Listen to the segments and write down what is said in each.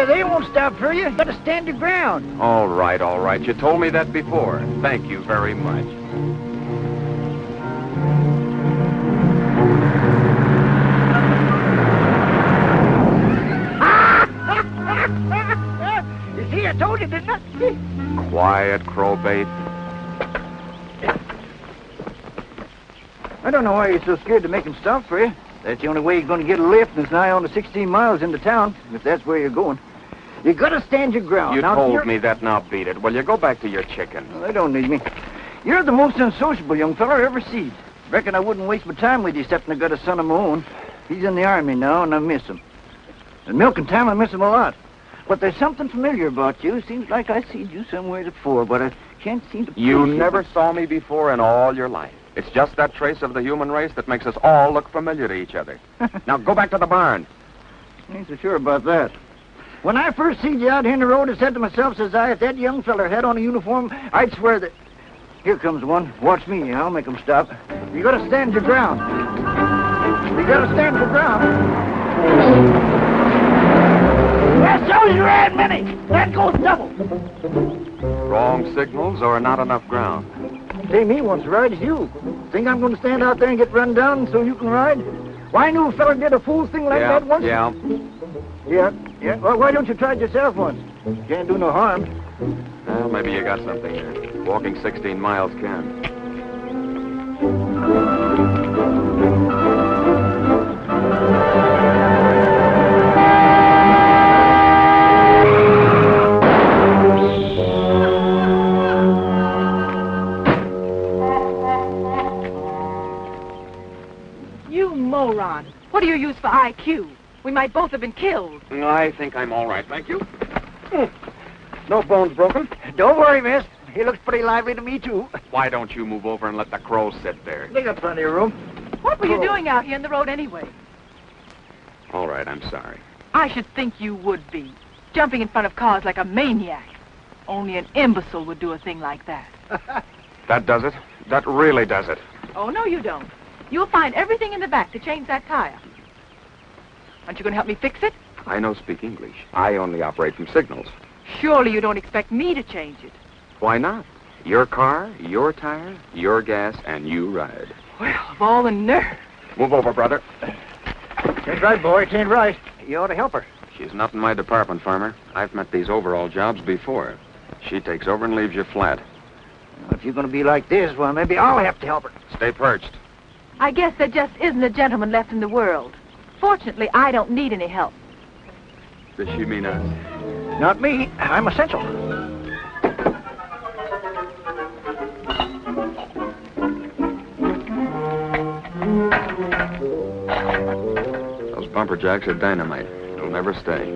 Yeah, they won't stop for you. You gotta stand your ground. All right, all right. You told me that before. Thank you very much. You see, I told you, didn't I? Quiet, crowbait. I don't know why you're so scared to make him stop for you. That's the only way you're going to get a lift, and it's nigh on to 16 miles into town, if that's where you're going. You gotta stand your ground. You now, told me that, now beat it. Well, you go back to your chicken. Well, they don't need me. You're the most unsociable young fella I ever seen. Reckon I wouldn't waste my time with you, except I got a son of my own. He's in the army now, and I miss him. And milking time, I miss him a lot. But there's something familiar about you. Seems like I seen you somewhere before, but I can't seem to... You never saw me before in all your life. It's just that trace of the human race that makes us all look familiar to each other. Now, go back to the barn. Ain't so sure about that. When I first seen you out here in the road, I said to myself, says I, if that young feller had on a uniform, I'd swear that... Here comes one. Watch me. I'll make him stop. You gotta stand your ground. You gotta stand your ground. That shows you had many. That goes double. Wrong signals or not enough ground. Say, me wants to ride as you. Think I'm going to stand out there and get run down so you can ride? Why, I knew a fella did a fool thing like that once. Yeah. Well, why don't you try it yourself once? Can't do no harm. Well, maybe you got something there. Walking 16 miles can. You moron. What do you use for IQ? We might both have been killed. I think I'm all right, thank you. No bones broken? Don't worry, miss. He looks pretty lively to me, too. Why don't you move over and let the crows sit there? They got plenty of room. What were you doing out here in the road anyway? All right, I'm sorry. I should think you would be. Jumping in front of cars like a maniac. Only an imbecile would do a thing like that. That does it? That really does it. Oh, no, you don't. You'll find everything in the back to change that tire. Aren't you going to help me fix it? I don't speak English. I only operate from signals. Surely you don't expect me to change it. Why not? Your car, your tire, your gas, and you ride. Well, of all the nerve. Move over, brother. Ain't right, boy. It ain't right. You ought to help her. She's not in my department, farmer. I've met these overall jobs before. She takes over and leaves you flat. Well, if you're going to be like this, well, maybe I'll have to help her. Stay perched. I guess there just isn't a gentleman left in the world. Fortunately, I don't need any help. Does she mean us? Not me. I'm essential. Those bumper jacks are dynamite. It'll never stay.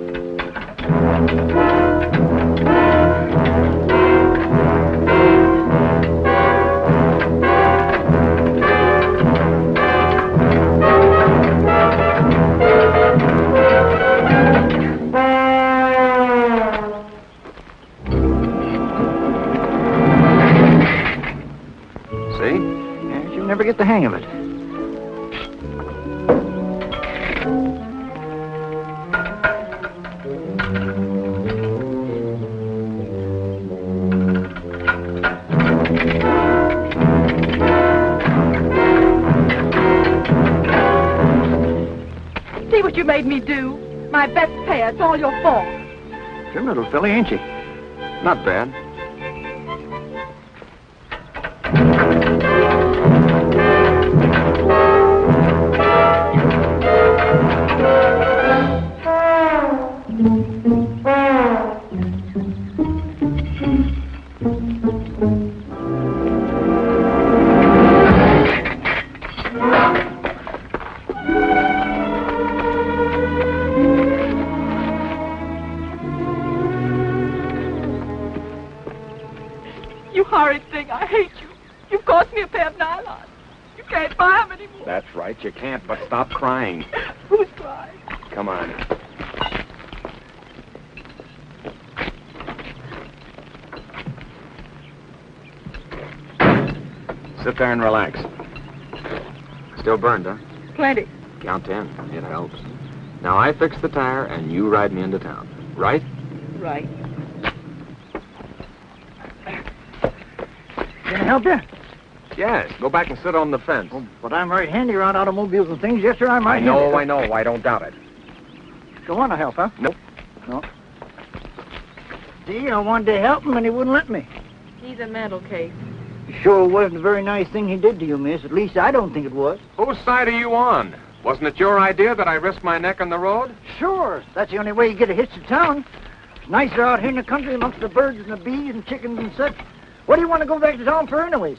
Never get the hang of it. See what you made me do? My best pair. It's all your fault. Trim little filly, ain't she? Not bad. That's right, you can't, but stop crying. Who's crying? Come on. Sit there and relax. Still burned, huh? Plenty. Count 10. It helps. Now I fix the tire and you ride me into town. Right? Right. Can I help you? Yes. Go back and sit on the fence. Oh, but I'm right handy around automobiles and things. Yes, sir, I'm right I know. handy. I don't doubt it. You want to help, huh? Nope. No. See, I wanted to help him, and he wouldn't let me. He's a mental case. Sure wasn't a very nice thing he did to you, miss. At least I don't think it was. Whose side are you on? Wasn't it your idea that I risk my neck on the road? Sure. That's the only way you get a hitch to town. It's nicer out here in the country amongst the birds and the bees and chickens and such. What do you want to go back to town for anyways?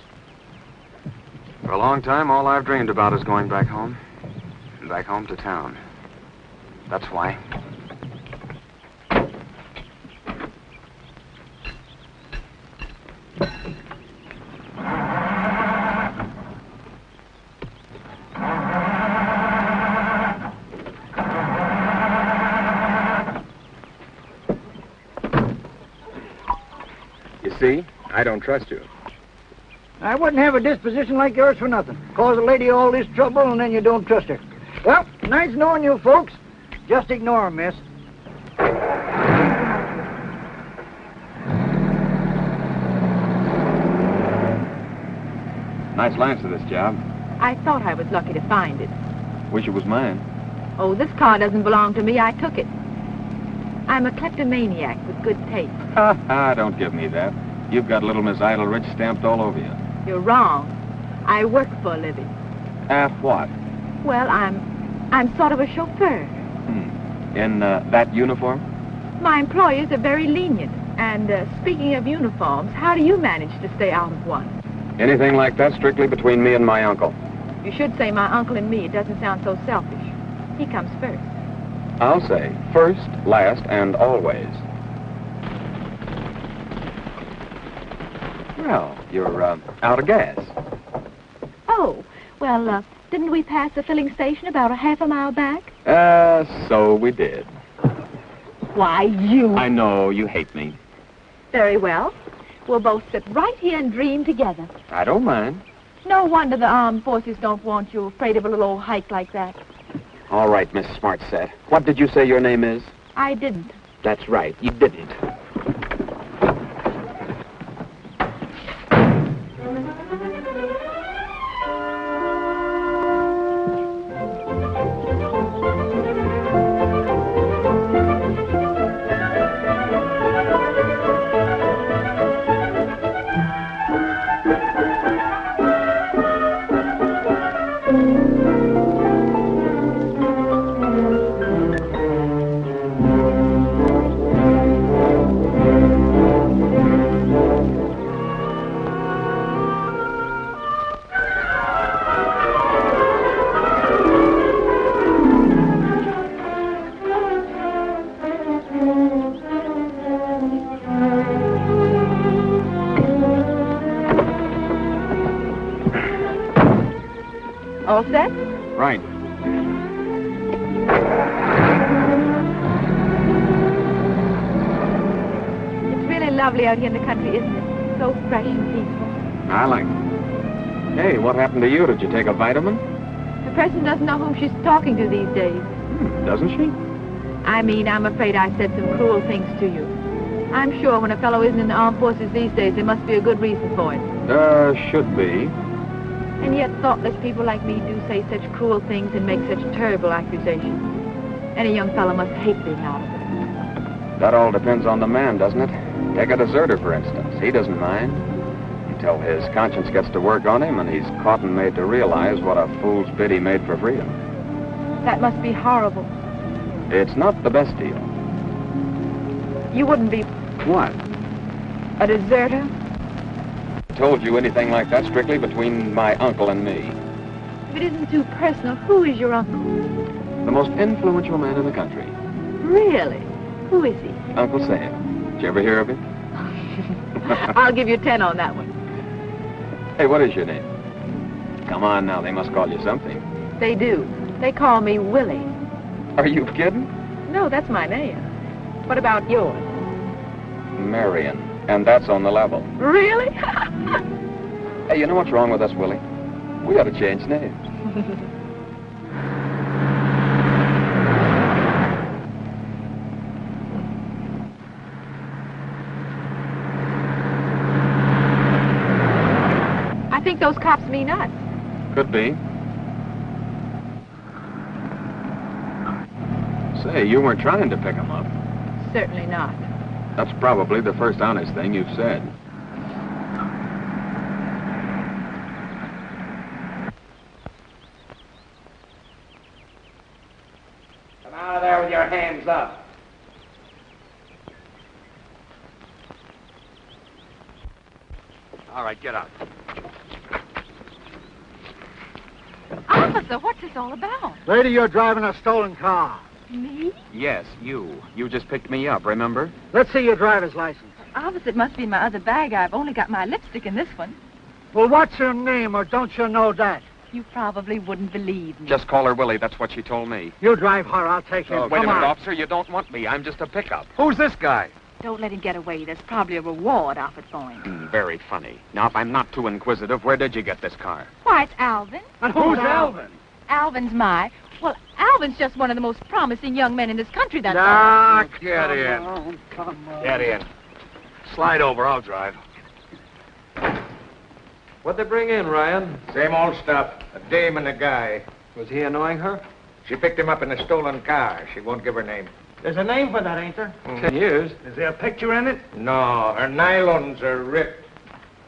For a long time, all I've dreamed about is going back home. Back home to town. That's why. You see, I don't trust you. I wouldn't have a disposition like yours for nothing. Cause a lady all this trouble and then you don't trust her. Well, nice knowing you folks. Just ignore 'em, miss. Nice lance of this job. I thought I was lucky to find it. Wish it was mine. Oh, this car doesn't belong to me. I took it. I'm a kleptomaniac with good taste. Don't give me that. You've got little Miss Aldridge stamped all over you. You're wrong. I work for a living. What? Well, I'm sort of a chauffeur. In that uniform? My employers are very lenient. And speaking of uniforms, how do you manage to stay out of one? Anything like that strictly between me and my uncle. You should say my uncle and me. It doesn't sound so selfish. He comes first. I'll say first, last, and always. Well, you're out of gas. Oh, well, didn't we pass the filling station about a half a mile back? So we did. Why, you... I know, you hate me. Very well. We'll both sit right here and dream together. I don't mind. No wonder the armed forces don't want you afraid of a little old hike like that. All right, Miss Smartset. What did you say your name is? I didn't. That's right, you didn't. All set? Right. It's really lovely out here in the country, isn't it? So fresh and peaceful. I like it. Hey, what happened to you? Did you take a vitamin? The president doesn't know whom she's talking to these days. Doesn't she? I mean, I'm afraid I said some cruel things to you. I'm sure when a fellow isn't in the armed forces these days, there must be a good reason for it. Should be. And yet thoughtless people like me do say such cruel things and make such terrible accusations. Any young fellow must hate being out of it. That all depends on the man, doesn't it? Take a deserter, for instance. He doesn't mind. Until his conscience gets to work on him and he's caught and made to realize what a fool's bid he made for freedom. That must be horrible. It's not the best deal. You wouldn't be What? a deserter? Told you anything like that strictly between my uncle and me. If it isn't too personal, who is your uncle? The most influential man in the country. Really? Who is he? Uncle Sam. Did you ever hear of him? I'll give you 10 on that one. Hey, what is your name? Come on now, they must call you something. They do. They call me Willie. Are you kidding? No, that's my name. What about yours? Marion. And that's on the level. Really? Hey, you know what's wrong with us, Willie? We ought to change names. think those cops mean us. Could be. Say, you weren't trying to pick him up. Certainly not. That's probably the first honest thing you've said. Come out of there with your hands up. All right, get out. Officer, what's this all about? Lady, you're driving a stolen car. Me? Yes, you. You just picked me up, remember? Let's see your driver's license. Officer, it must be in my other bag. I've only got my lipstick in this one. Well, what's your name, or don't you know that? You probably wouldn't believe me. Just call her Willie. That's what she told me. You drive her, I'll take him. Wait a Come minute, on. officer. You don't want me. I'm just a pickup. Who's this guy? Don't let him get away. There's probably a reward offered for him. Very funny. Now, if I'm not too inquisitive, where did you get this car? Why, it's Alvin. And who's Alvin? Alvin's my... Well, Alvin's just one of the most promising young men in this country, that's all. Nah, Get in. Come on. Get in. Slide over, I'll drive. What'd they bring in, Ryan? Same old stuff. A dame and a guy. Was he annoying her? She picked him up in a stolen car. She won't give her name. There's a name for that, ain't there? 10 years. Is there a picture in it? No, her nylons are ripped.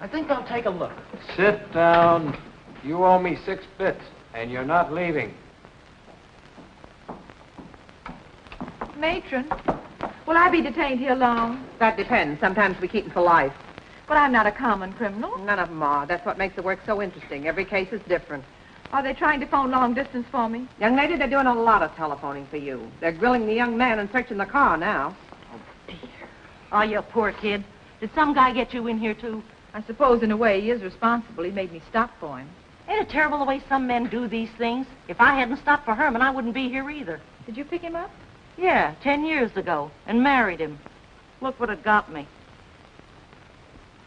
I think I'll take a look. Sit down. You owe me 6 bits, and you're not leaving. Matron, will I be detained here long? That depends. Sometimes we keep them for life. But I'm not a common criminal. None of them are. That's what makes the work so interesting. Every case is different. Are they trying to phone long distance for me? Young lady, they're doing a lot of telephoning for you. They're grilling the young man and searching the car now. Oh, you poor kid. Did some guy get you in here, too? I suppose in a way he is responsible. He made me stop for him. Ain't it terrible the way some men do these things? If I hadn't stopped for Herman, I wouldn't be here either. Did you pick him up? Yeah, 10 years ago, and married him. Look what it got me.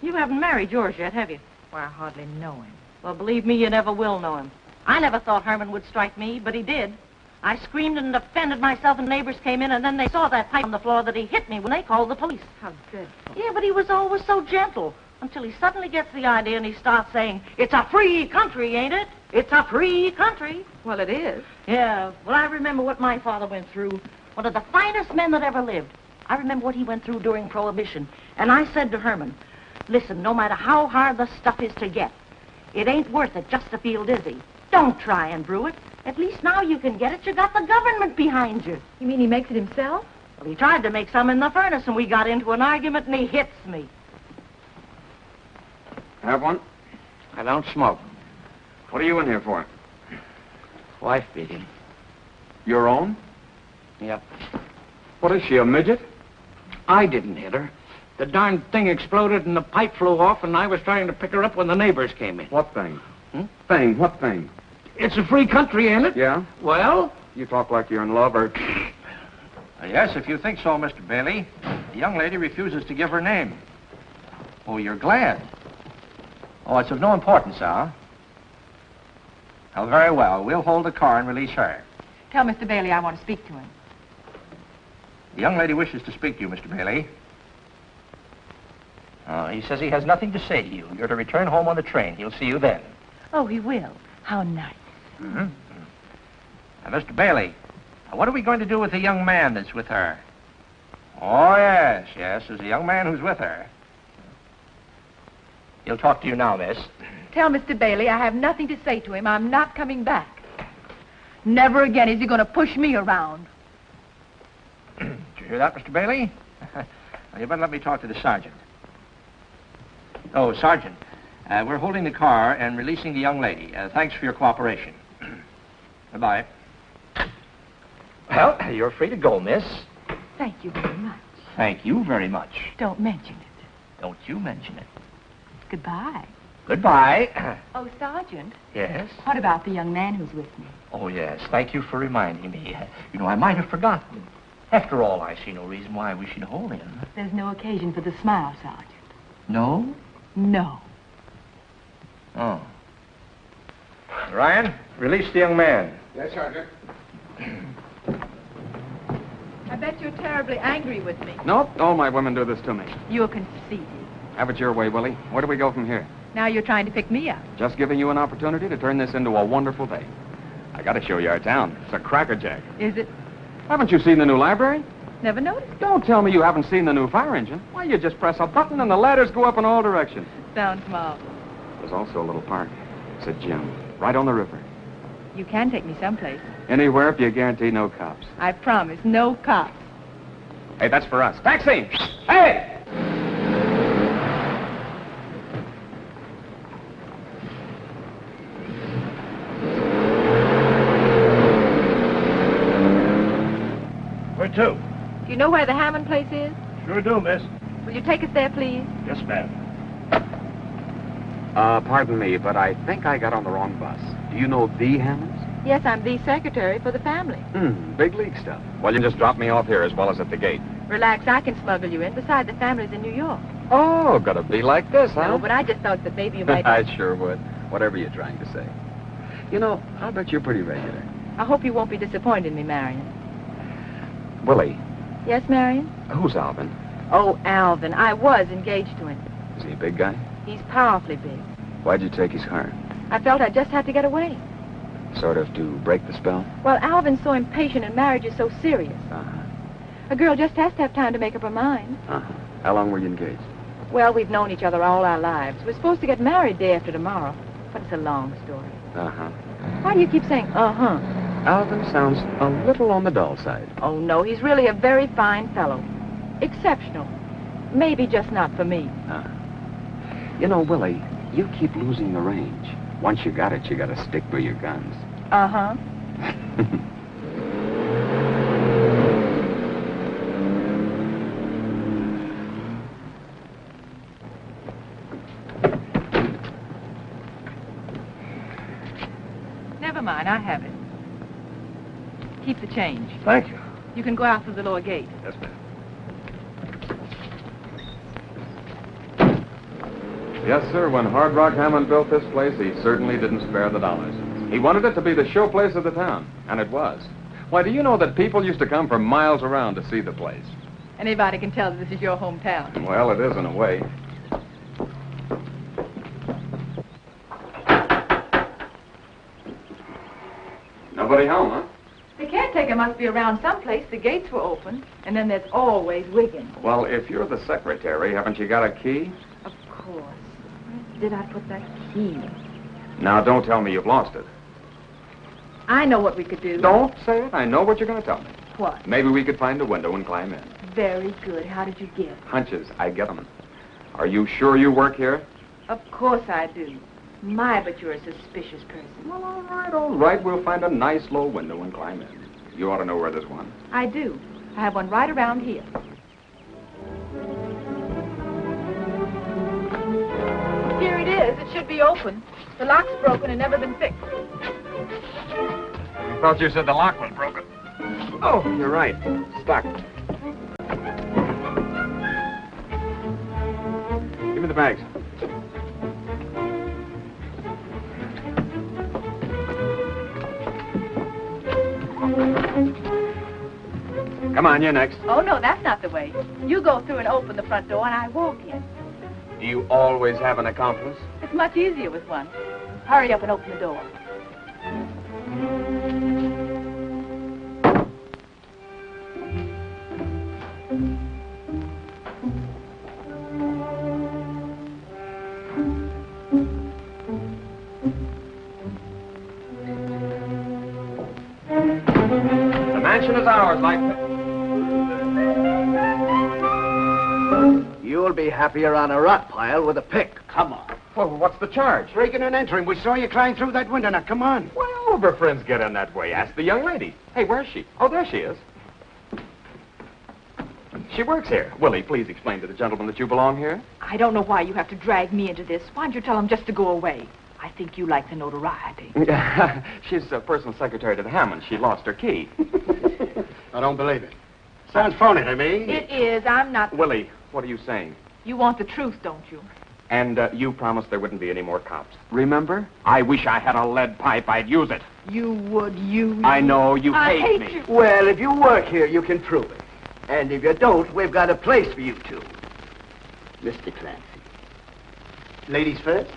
You haven't married yours yet, have you? Well, I hardly know him. Well, believe me, you never will know him. I never thought Herman would strike me, but he did. I screamed and defended myself, and neighbors came in, and then they saw that pipe on the floor that he hit me when they called the police. How good. Yeah, but he was always so gentle, until he suddenly gets the idea and he starts saying, "It's a free country, ain't it? It's a free country." Well, it is. Yeah, well, I remember what my father went through. One of the finest men that ever lived. I remember what he went through during Prohibition. And I said to Herman, listen, no matter how hard the stuff is to get, it ain't worth it just to feel dizzy. Don't try and brew it. At least now you can get it. You got the government behind you. You mean he makes it himself? Well, he tried to make some in the furnace, and we got into an argument, and he hits me. Have one? I don't smoke. What are you in here for? Wife beating. Your own? Yep. What is she, a midget? I didn't hit her. The darn thing exploded and the pipe flew off, and I was trying to pick her up when the neighbors came in. What thing? Hmm? Thing? What thing? It's a free country, ain't it? Yeah? Well? You talk like you're in love, or... Yes, if you think so, Mr. Bailey. The young lady refuses to give her name. Oh, you're glad? Oh, it's of no importance, huh? Oh, very well. We'll hold the car and release her. Tell Mr. Bailey I want to speak to him. The young lady wishes to speak to you, Mr. Bailey. He says he has nothing to say to you. You're to return home on the train. He'll see you then. Oh, he will. How nice. Mm-hmm. Now, Mr. Bailey, what are we going to do with the young man that's with her? Oh, yes, there's a young man who's with her. He'll talk to you now, miss. Tell Mr. Bailey I have nothing to say to him. I'm not coming back. Never again is he going to push me around. Did you hear that, Mr. Bailey? Well, you better let me talk to the sergeant. Oh, Sergeant, we're holding the car and releasing the young lady. Thanks for your cooperation. Goodbye. Well, you're free to go, miss. Thank you very much. Thank you very much. Don't mention it. Don't you mention it. Goodbye. Goodbye. Oh, Sergeant, Yes? what about the young man who's with me? Oh, yes. Thank you for reminding me. You know, I might have forgotten. After all, I see no reason why we should hold him. There's no occasion for the smile, Sergeant. No? No. Oh. Ryan, release the young man. Yes, Sergeant. I bet you're terribly angry with me. Nope, all my women do this to me. You're conceited. Have it your way, Willie. Where do we go from here? Now you're trying to pick me up. Just giving you an opportunity to turn this into a wonderful day. I got to show you our town. It's a crackerjack. Is it? Haven't you seen the new library? Never noticed. Don't tell me you haven't seen the new fire engine. Why, you just press a button and the ladders go up in all directions. Sounds marvelous. There's also a little park. It's a gym, right on the river. You can take me someplace. Anywhere if you guarantee no cops. I promise, no cops. Hey, that's for us. Taxi! Hey! Where to? Do you know where the Hammond place is? Sure do, miss. Will you take us there, please? Yes, ma'am. Pardon me, but I think I got on the wrong bus. Do you know the Hammonds? Yes, I'm the secretary for the family. Big league stuff. Well, you just drop me off here as well as at the gate. Relax, I can smuggle you in. Besides, the family's in New York. Oh, gotta be like this, huh? No, but I just thought that maybe you might... I sure would. Whatever you're trying to say. You know, I'll bet you're pretty regular. I hope you won't be disappointed in me, Marion. Willie, Yes, Marion? who's Alvin? Oh, Alvin. I was engaged to him. Is he a big guy? He's powerfully big. Why'd you take his car? I felt I just had to get away. Sort of to break the spell? Well, Alvin's so impatient and marriage is so serious. Uh-huh. A girl just has to have time to make up her mind. Uh-huh. How long were you engaged? Well, we've known each other all our lives. We're supposed to get married day after tomorrow, but it's a long story. Uh-huh. Why do you keep saying, uh-huh? Alvin sounds a little on the dull side. Oh, no, he's really a very fine fellow. Exceptional. Maybe just not for me. Uh-huh. You know, Willie, you keep losing the range. Once you got it, you gotta stick by your guns. Uh-huh. Never mind, I have it. Keep the change. Thank you. You can go out through the lower gate. Yes, ma'am. Yes, sir. When Hard Rock Hammond built this place, he certainly didn't spare the dollars. He wanted it to be the showplace of the town, and it was. Why, do you know that people used to come from miles around to see the place? Anybody can tell that this is your hometown. Well, it is in a way. Nobody home, huh? The caretaker must be around someplace. The gates were open, and then there's always Wiggins. Well, if you're the secretary, haven't you got a key? Of course. Where did I put that key? Now, don't tell me you've lost it. I know what we could do. Don't say it. I know what you're going to tell me. What? Maybe we could find a window and climb in. Very good. How did you guess? Hunches, I get them. Are you sure you work here? Of course I do. My, but you're a suspicious person. Well, all right. We'll find a nice low window and climb in. You ought to know where there's one. I do. I have one right around here. Here it is. It should be open. The lock's broken and never been fixed. I thought you said the lock was broken. Oh, you're right. Stuck. Give me the bags. Come on, you're next. Oh, no, that's not the way. You go through and open the front door, and I walk in. Do you always have an accomplice? It's much easier with one. Hurry up and open the door. The mansion is ours, like... You'll be happier on a rock pile with a pick. Come on. Well, what's the charge? Breaking and entering. We saw you climb through that window. Now, come on. Well, all of her friends get in that way. Ask the young lady. Hey, where's she? Oh, there she is. She works here. Willie, please explain to the gentleman that you belong here. I don't know why you have to drag me into this. Why don't you tell him just to go away? I think you like the notoriety. She's a personal secretary to the Hammond. She lost her key. I don't believe it. Sounds phony to me. It is. I'm not... Willie, what are you saying? You want the truth, don't you? And you promised there wouldn't be any more cops. Remember? I wish I had a lead pipe. I'd use it. You would, you... I know. You I hate hate me. you. Well, if you work here, you can prove it. And if you don't, we've got a place for you two. Mr. Clancy. Ladies first.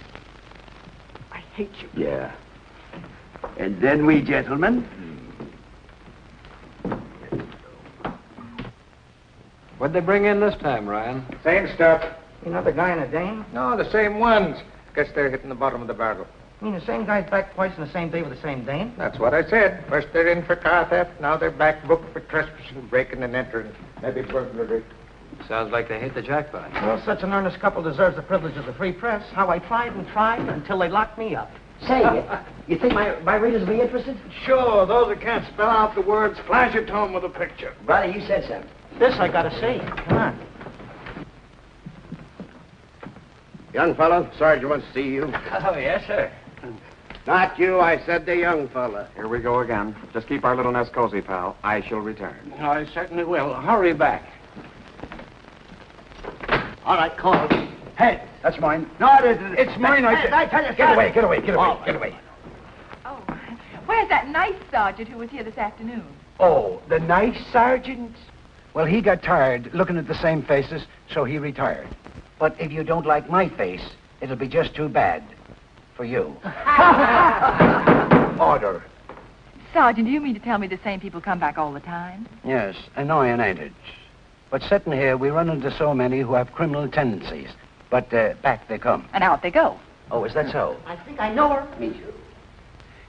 hate you. Yeah. And then we gentlemen. What'd they bring in this time, Ryan? Same stuff. Another guy and a dame? No, the same ones. Guess they're hitting the bottom of the barrel. You mean the same guy's back twice on the same day with the same dame? That's what I said. First they're in for car theft, now they're back booked for trespassing, breaking and entering. Maybe burglary. Sounds like they hit the jackpot. Well, such an earnest couple deserves the privilege of the free press. How I tried and tried until they locked me up. Say, you think my readers will be interested? Sure, those that can't spell out the words, flash it to them with a picture. Brother, you said something. This I gotta see. Come on. Young fellow, Sergeant wants to see you. Oh, yes, sir. Not you, I said the young fella. Here we go again. Just keep our little nest cozy, pal. I shall return. I certainly will. Hurry back. All right, call it. Hey, that's mine. No, it isn't. It's mine, I said. I tell you, Get away, get away, get away, get away. Oh, where's that nice sergeant who was here this afternoon? Oh, the nice sergeant? Well, he got tired looking at the same faces, so he retired. But if you don't like my face, it'll be just too bad for you. Order. Sergeant, do you mean to tell me the same people come back all the time? Yes, annoying, ain't it? But sitting here, we run into so many who have criminal tendencies. But back they come. And out they go. Oh, is that so? I think I know her. Me too.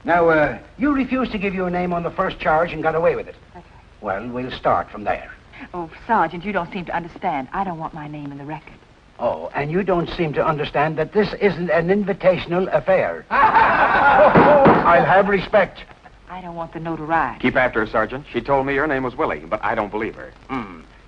Now, you refused to give your name on the first charge and got away with it. That's right. Well, we'll start from there. Oh, Sergeant, you don't seem to understand. I don't want my name in the record. Oh, and you don't seem to understand that this isn't an invitational affair. I'll have respect. I don't want the notoriety. Keep after her, Sergeant. She told me your name was Willie, but I don't believe her.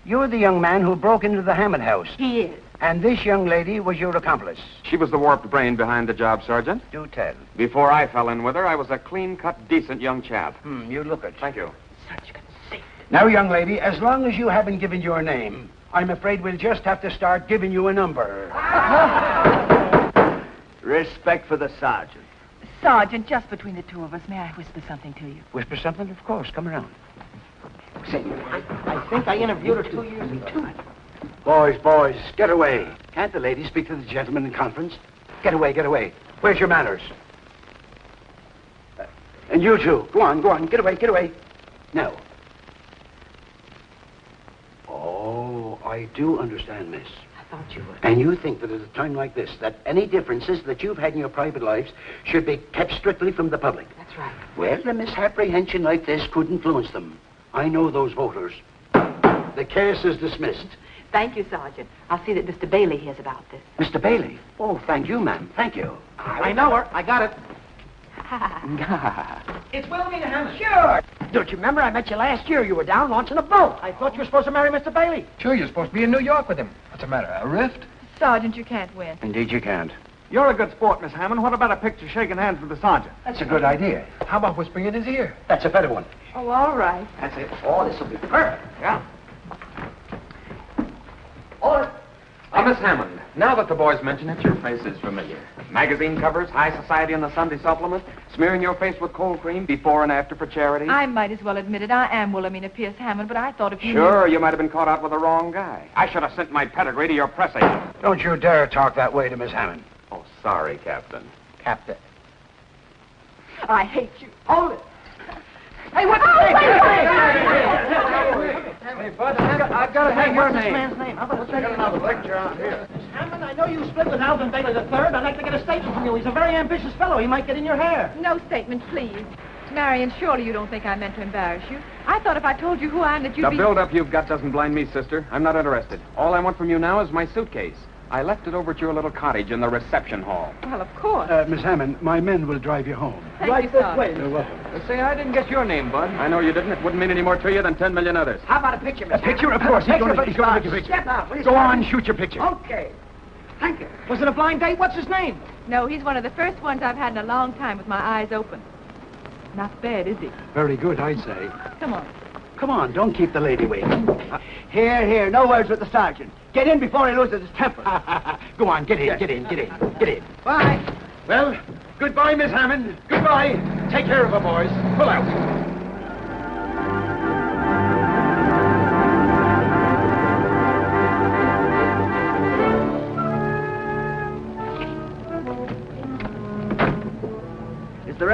You're the young man who broke into the Hammond house. He is. And this young lady was your accomplice. She was the warped brain behind the job, Sergeant. Do tell. Before I fell in with her, I was a clean-cut, decent young chap. You look it. Thank you. Such conceit. Now, young lady, as long as you haven't given your name, I'm afraid we'll just have to start giving you a number. Respect for the sergeant. Sergeant, just between the two of us, may I whisper something to you? Whisper something? Of course. Come around. Say, I think I interviewed her 2 years ago. Boys, get away. Can't the lady speak to the gentleman in conference? Get away, get away. Where's your manners? And you two, go on, get away. Now. Oh, I do understand, miss. I thought you would. And you think that at a time like this, that any differences that you've had in your private lives should be kept strictly from the public. That's right. Well, a misapprehension like this could influence them. I know those voters. The case is dismissed. Thank you, Sergeant. I'll see that Mr. Bailey hears about this. Mr. Bailey? Oh, thank you, ma'am. Thank you. I know her. I got it. It's Wilhelmina Hammond. Sure. Don't you remember I met you last year? You were down launching a boat. I thought you were supposed to marry Mr. Bailey. Sure, you're supposed to be in New York with him. What's the matter, a rift? Sergeant, you can't win. Indeed you can't. You're a good sport, Miss Hammond. What about a picture shaking hands with the sergeant? That's a good idea. How about whispering in his ear? That's a better one. Oh, all right. That's it. Oh, this will be perfect. Yeah. Miss Hammond, now that the boys mention it, your face is familiar. Magazine covers, high society in the Sunday supplement, smearing your face with cold cream before and after for charity. I might as well admit it. I am Wilhelmina Pierce Hammond, but I thought if you Sure, you might have been caught out with the wrong guy. I should have sent my pedigree to your press agent. Don't you dare talk that way to Miss Hammond. Oh, sorry, Captain. Captain. I hate you. Hold it. Hey, what's Hey, Bud, I've got to have your What's this name. man's name? How about Got another picture out here. Miss Hammond, I know you split with Alvin Bailey III. I'd like to get a statement from you. He's a very ambitious fellow. He might get in your hair. No statement, please. Marion, surely you don't think I meant to embarrass you. I thought if I told you who I am that you'd The be... build-up you've got doesn't blind me, sister. I'm not interested. All I want from you now is my suitcase. I left it over at your little cottage in the reception hall. Well, of course. Miss Hammond, my men will drive you home. Thank you, Sergeant. You're welcome. Say, I didn't get your name, Bud. I know you didn't. It wouldn't mean any more to you than 10 million others. How about a picture, Miss A picture, of course. He's going to make a picture. Step out, will you? Go on, shoot your picture. Okay. Thank you. Was it a blind date? What's his name? No, he's one of the first ones I've had in a long time with my eyes open. Not bad, is he? Very good, I'd say. Come on. Come on, don't keep the lady waiting. Here, no words with the sergeant. Get in before he loses his temper. Go on, get in. Bye. Well, goodbye, Miss Hammond. Goodbye. Take care of her, boys. Pull out.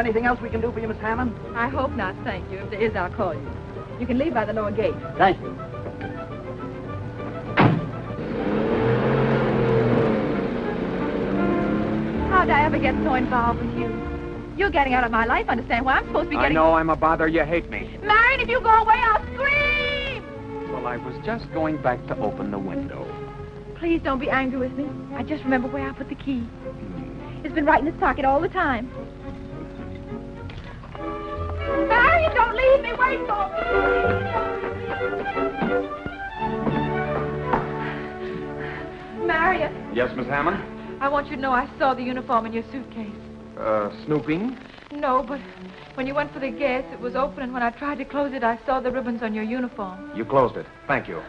anything else we can do for you, Miss Hammond? I hope not, thank you. If there is, I'll call you. You can leave by the lower gate. Thank you. How'd I ever get so involved with you? You're getting out of my life, understand why I'm supposed to be I getting... know I'm a bother. You hate me. Marion, if you go away, I'll scream! Well, I was just going back to open the window. Please don't be angry with me. I just remember where I put the key. It's been right in his pocket all the time. Marion, don't leave me. Wait for me. Marion. Yes, Miss Hammond? I want you to know I saw the uniform in your suitcase. Snooping? No, but when you went for the gas, it was open, and when I tried to close it, I saw the ribbons on your uniform. You closed it. Thank you.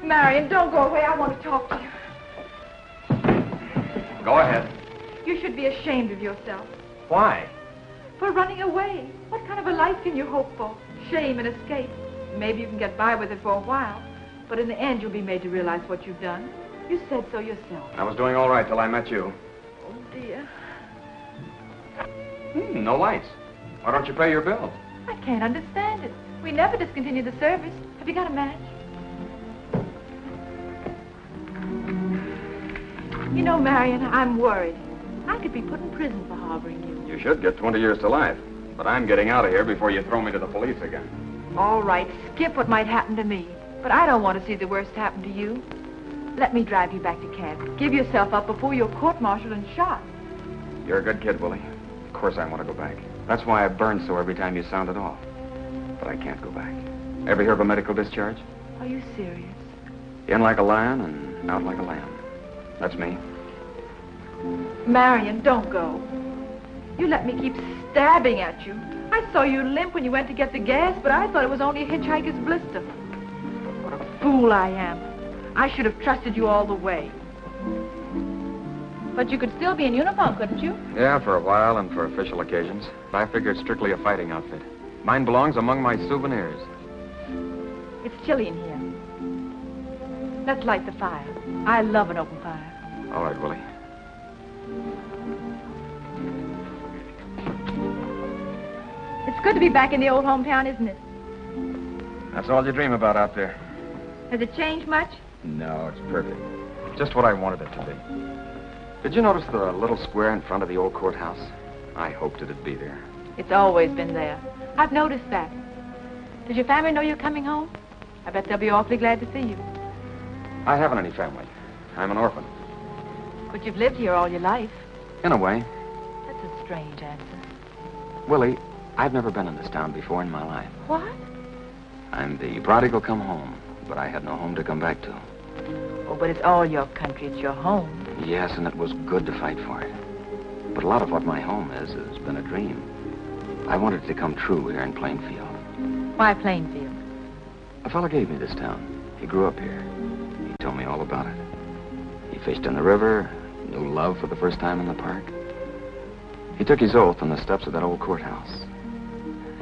Marion, don't go away. I want to talk to you. Go ahead. You should be ashamed of yourself. Why? For running away. What kind of a life can you hope for? Shame and escape. Maybe you can get by with it for a while, but in the end you'll be made to realize what you've done. You said so yourself. I was doing all right till I met you. Oh, dear. No lights. Why don't you pay your bill? I can't understand it. We never discontinued the service. Have you got a match? You know, Marion, I'm worried. I could be put in prison for harboring you. You should get 20 years to life. But I'm getting out of here before you throw me to the police again. All right, skip what might happen to me. But I don't want to see the worst happen to you. Let me drive you back to camp. Give yourself up before you're court-martialed and shot. You're a good kid, Willie. Of course I want to go back. That's why I burn so every time you sound it off. But I can't go back. Ever hear of a medical discharge? Are you serious? In like a lion and out like a lamb. That's me. Marion, don't go. You let me keep stabbing at you. I saw you limp when you went to get the gas, but I thought it was only a hitchhiker's blister. What a fool I am. I should have trusted you all the way. But you could still be in uniform, couldn't you? Yeah, for a while and for official occasions. I figured strictly a fighting outfit. Mine belongs among my souvenirs. It's chilly in here. Let's light the fire. I love an open fire. All right, Willie. It's good to be back in the old hometown, isn't it? That's all you dream about out there. Has it changed much? No, it's perfect. Just what I wanted it to be. Did you notice the little square in front of the old courthouse? I hoped it'd be there. It's always been there. I've noticed that. Does your family know you're coming home? I bet they'll be awfully glad to see you. I haven't any family. I'm an orphan. But you've lived here all your life. In a way. That's a strange answer. Willie, I've never been in this town before in my life. What? I'm the prodigal come home, but I had no home to come back to. Oh, but it's all your country. It's your home. Yes, and it was good to fight for it. But a lot of what my home is has been a dream. I wanted it to come true here in Plainfield. Why Plainfield? A fella gave me this town. He grew up here. He told me all about it. He fished in the river, knew love for the first time in the park. He took his oath on the steps of that old courthouse.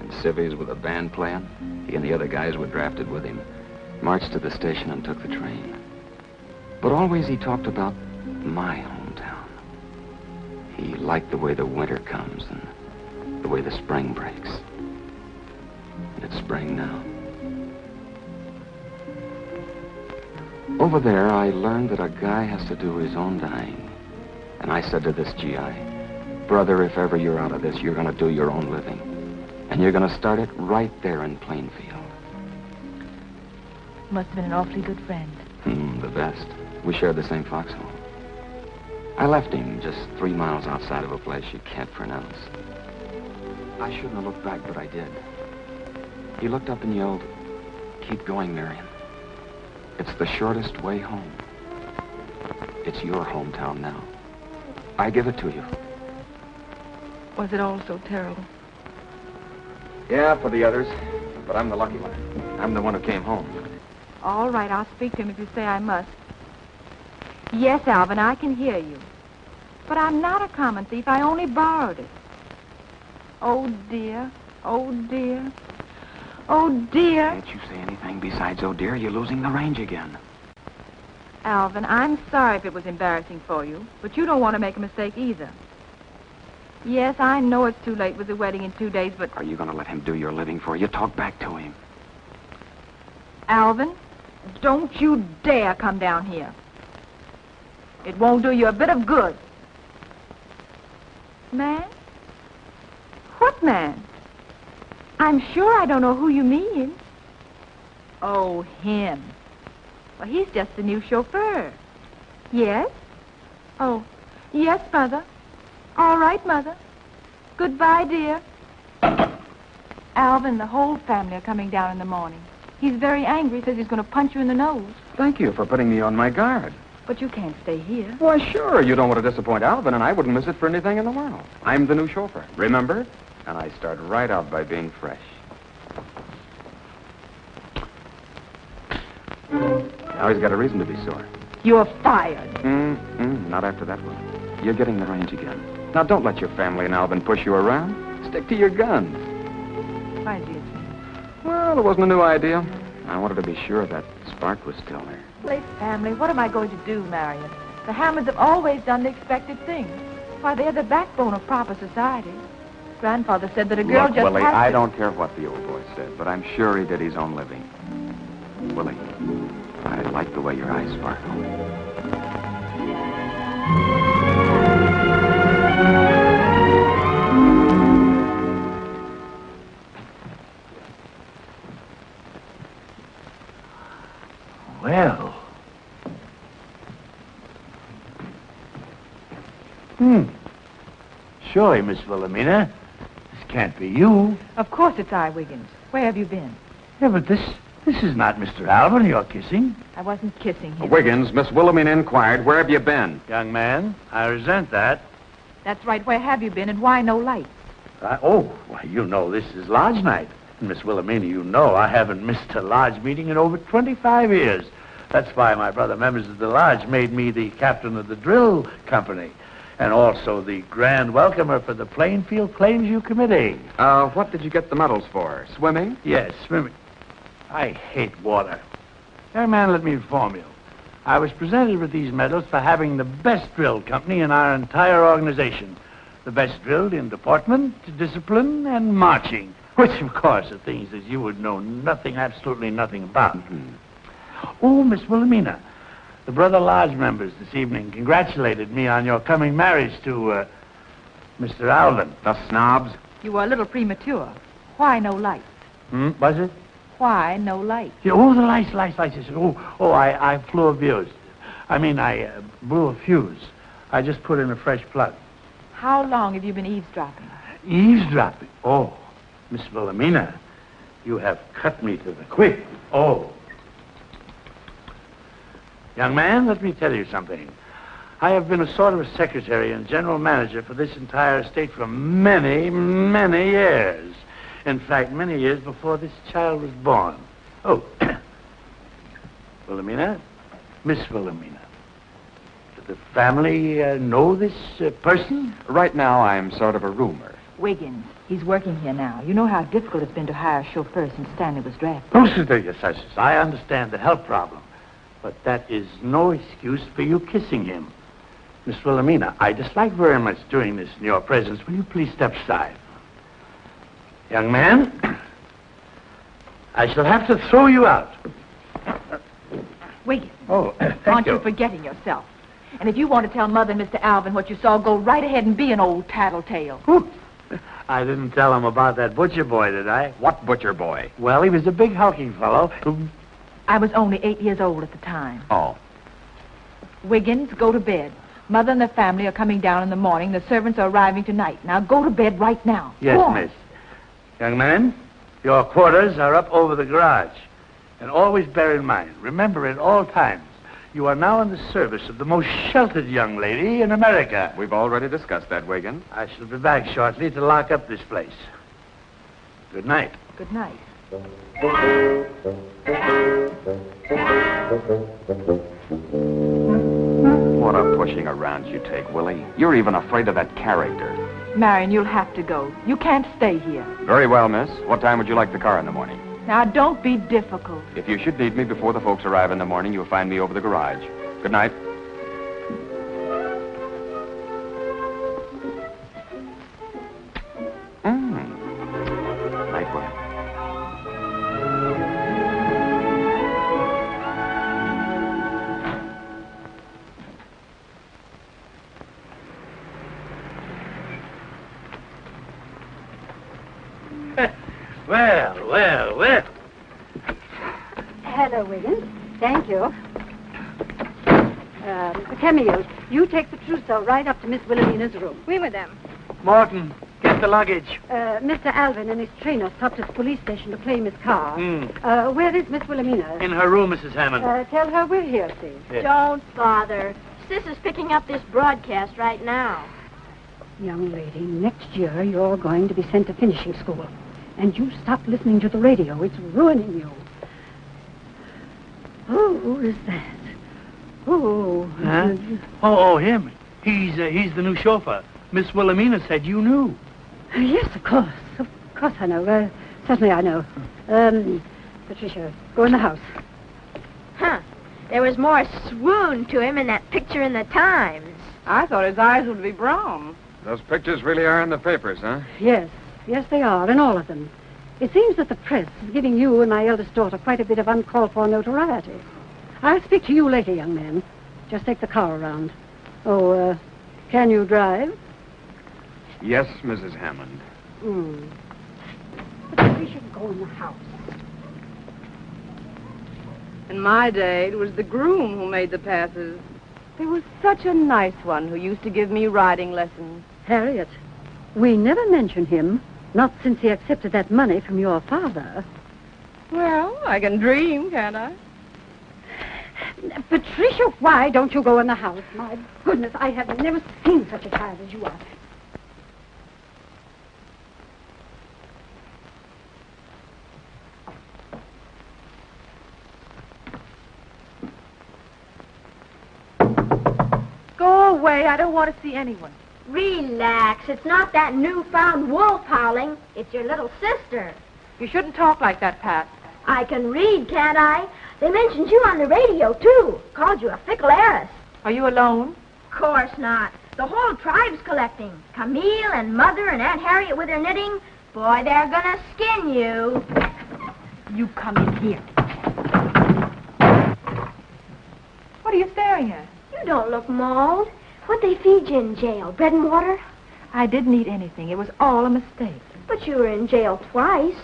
In civvies with a band playing, he and the other guys were drafted with him, marched to the station and took the train. But always he talked about my hometown. He liked the way the winter comes and the way the spring breaks. And it's spring now. Over there, I learned that a guy has to do his own dying. And I said to this GI, brother, if ever you're out of this, you're going to do your own living. And you're going to start it right there in Plainfield. Must have been an awfully good friend. The best. We shared the same foxhole. I left him just 3 miles outside of a place you can't pronounce. I shouldn't have looked back, but I did. He looked up and yelled, "Keep going, Marion. It's the shortest way home. It's your hometown now. I give it to you." Was it all so terrible? Yeah, for the others. But I'm the lucky one. I'm the one who came home. All right, I'll speak to him if you say I must. Yes, Alvin, I can hear you. But I'm not a common thief. I only borrowed it. Oh, dear. Oh, dear. Oh, dear. Can't you say anything besides, oh, dear? You're losing the range again. Alvin, I'm sorry if it was embarrassing for you, but you don't want to make a mistake either. Yes, I know it's too late with the wedding in 2 days, but... Are you going to let him do your living for you? Talk back to him. Alvin, don't you dare come down here. It won't do you a bit of good. Man? What man? I'm sure I don't know who you mean. Oh, him. Well, he's just the new chauffeur. Yes? Oh, yes, Mother. All right, Mother. Goodbye, dear. Alvin, the whole family are coming down in the morning. He's very angry, says he's going to punch you in the nose. Thank you for putting me on my guard. But you can't stay here. Why, sure. You don't want to disappoint Alvin, and I wouldn't miss it for anything in the world. I'm the new chauffeur, remember? And I start right out by being fresh. Now he's got a reason to be sore. You're fired. Not after that one. You're getting the range again. Now, don't let your family and Alvin push you around. Stick to your guns. Why do you think? Well, it wasn't a new idea. I wanted to be sure that spark was still there. Late family, what am I going to do, Marion? The Hammonds have always done the expected things. Why, they're the backbone of proper society. Grandfather said that a girl Look, just Willie, has to... I don't care what the old boy said, but I'm sure he did his own living. Willie, I like the way your eyes sparkle. Well. Surely, Miss Wilhelmina. This can't be you. Of course it's I, Wiggins. Where have you been? Yeah, but this is not Mr. Alvin you're kissing. I wasn't kissing him. Wiggins, Miss Wilhelmina inquired, where have you been? Young man, I resent that. That's right. Where have you been, and why no light? Why, you know this is lodge night. And Miss Wilhelmina, you know I haven't missed a lodge meeting in over 25 years. That's why my brother members of the lodge made me the captain of the drill company. And also the grand welcomer for the Plainfield Plainview Committee. What did you get the medals for? Swimming? Yes, swimming. I hate water. Young man, let me inform you. I was presented with these medals for having the best drill company in our entire organization. The best drilled in deportment, discipline, and marching. Which, of course, are things that you would know nothing, absolutely nothing about. Oh, Miss Wilhelmina, the brother lodge members this evening congratulated me on your coming marriage to, Mr. Alvin. The snobs? You were a little premature. Why no light? Was it? Why no light? Yeah, the lights. Yes. I blew a fuse. I blew a fuse. I just put in a fresh plug. How long have you been eavesdropping? Eavesdropping? Oh, Miss Wilhelmina, you have cut me to the quick. Oh. Young man, let me tell you something. I have been a sort of a secretary and general manager for this entire estate for many, many years. In fact, many years before this child was born. Oh, Wilhelmina, Miss Wilhelmina, does the family know this person? Right now, I'm sort of a rumor. Wiggins. He's working here now. You know how difficult it's been to hire a chauffeur since Stanley was drafted. Oh, yes, I understand the health problem. But that is no excuse for you kissing him. Miss Wilhelmina, I dislike very much doing this in your presence. Will you please step aside? Young man, I shall have to throw you out. Wiggins. Oh, Aren't you forgetting yourself? And if you want to tell Mother and Mr. Alvin what you saw, go right ahead and be an old tattletale. I didn't tell him about that butcher boy, did I? What butcher boy? Well, he was a big hulking fellow. I was only 8 years old at the time. Oh. Wiggins, go to bed. Mother and the family are coming down in the morning. The servants are arriving tonight. Now go to bed right now. Yes, miss. Young man, your quarters are up over the garage. And always bear in mind, remember at all times, you are now in the service of the most sheltered young lady in America. We've already discussed that, Wiggins. I shall be back shortly to lock up this place. Good night. Good night. What a pushing around you take, Willie. You're even afraid of that character. Marion, you'll have to go. You can't stay here. Very well, miss. What time would you like the car in the morning? Now, don't be difficult. If you should need me before the folks arrive in the morning, you'll find me over the garage. Good night. Well. Hello, Wiggins. Thank you. Camille, you take the trousseau right up to Miss Wilhelmina's room. Oui, madame. Morton, get the luggage. Mr. Alvin and his trainer stopped at the police station to claim his car. Where is Miss Wilhelmina? In her room, Mrs. Hammond. Tell her we're here, please. Yes. Don't bother. Sis is picking up this broadcast right now. Young lady, next year you're going to be sent to finishing school. And you stop listening to the radio. It's ruining you. Who is that? Huh? Oh, him. He's the new chauffeur. Miss Wilhelmina said you knew. Yes, of course. Of course I know. Certainly I know. Patricia, go in the house. Huh. There was more swoon to him in that picture in the Times. I thought his eyes would be brown. Those pictures really are in the papers, huh? Yes, they are, and all of them. It seems that the press is giving you and my eldest daughter quite a bit of uncalled for notoriety. I'll speak to you later, young man. Just take the car around. Oh, can you drive? Yes, Mrs. Hammond. But we should go in the house. In my day, it was the groom who made the passes. There was such a nice one who used to give me riding lessons. Harriet, we never mention him, not since he accepted that money from your father. Well, I can dream, can't I? Patricia, why don't you go in the house? My goodness, I have never seen such a child as you are. Go away. I don't want to see anyone. Relax. It's not that newfound wolf howling. It's your little sister. You shouldn't talk like that, Pat. I can read, can't I? They mentioned you on the radio, too. Called you a fickle heiress. Are you alone? Of course not. The whole tribe's collecting. Camille and Mother and Aunt Harriet with her knitting. Boy, they're gonna skin you. You come in here. What are you staring at? You don't look mauled. What'd they feed you in jail? Bread and water? I didn't eat anything. It was all a mistake. But you were in jail twice.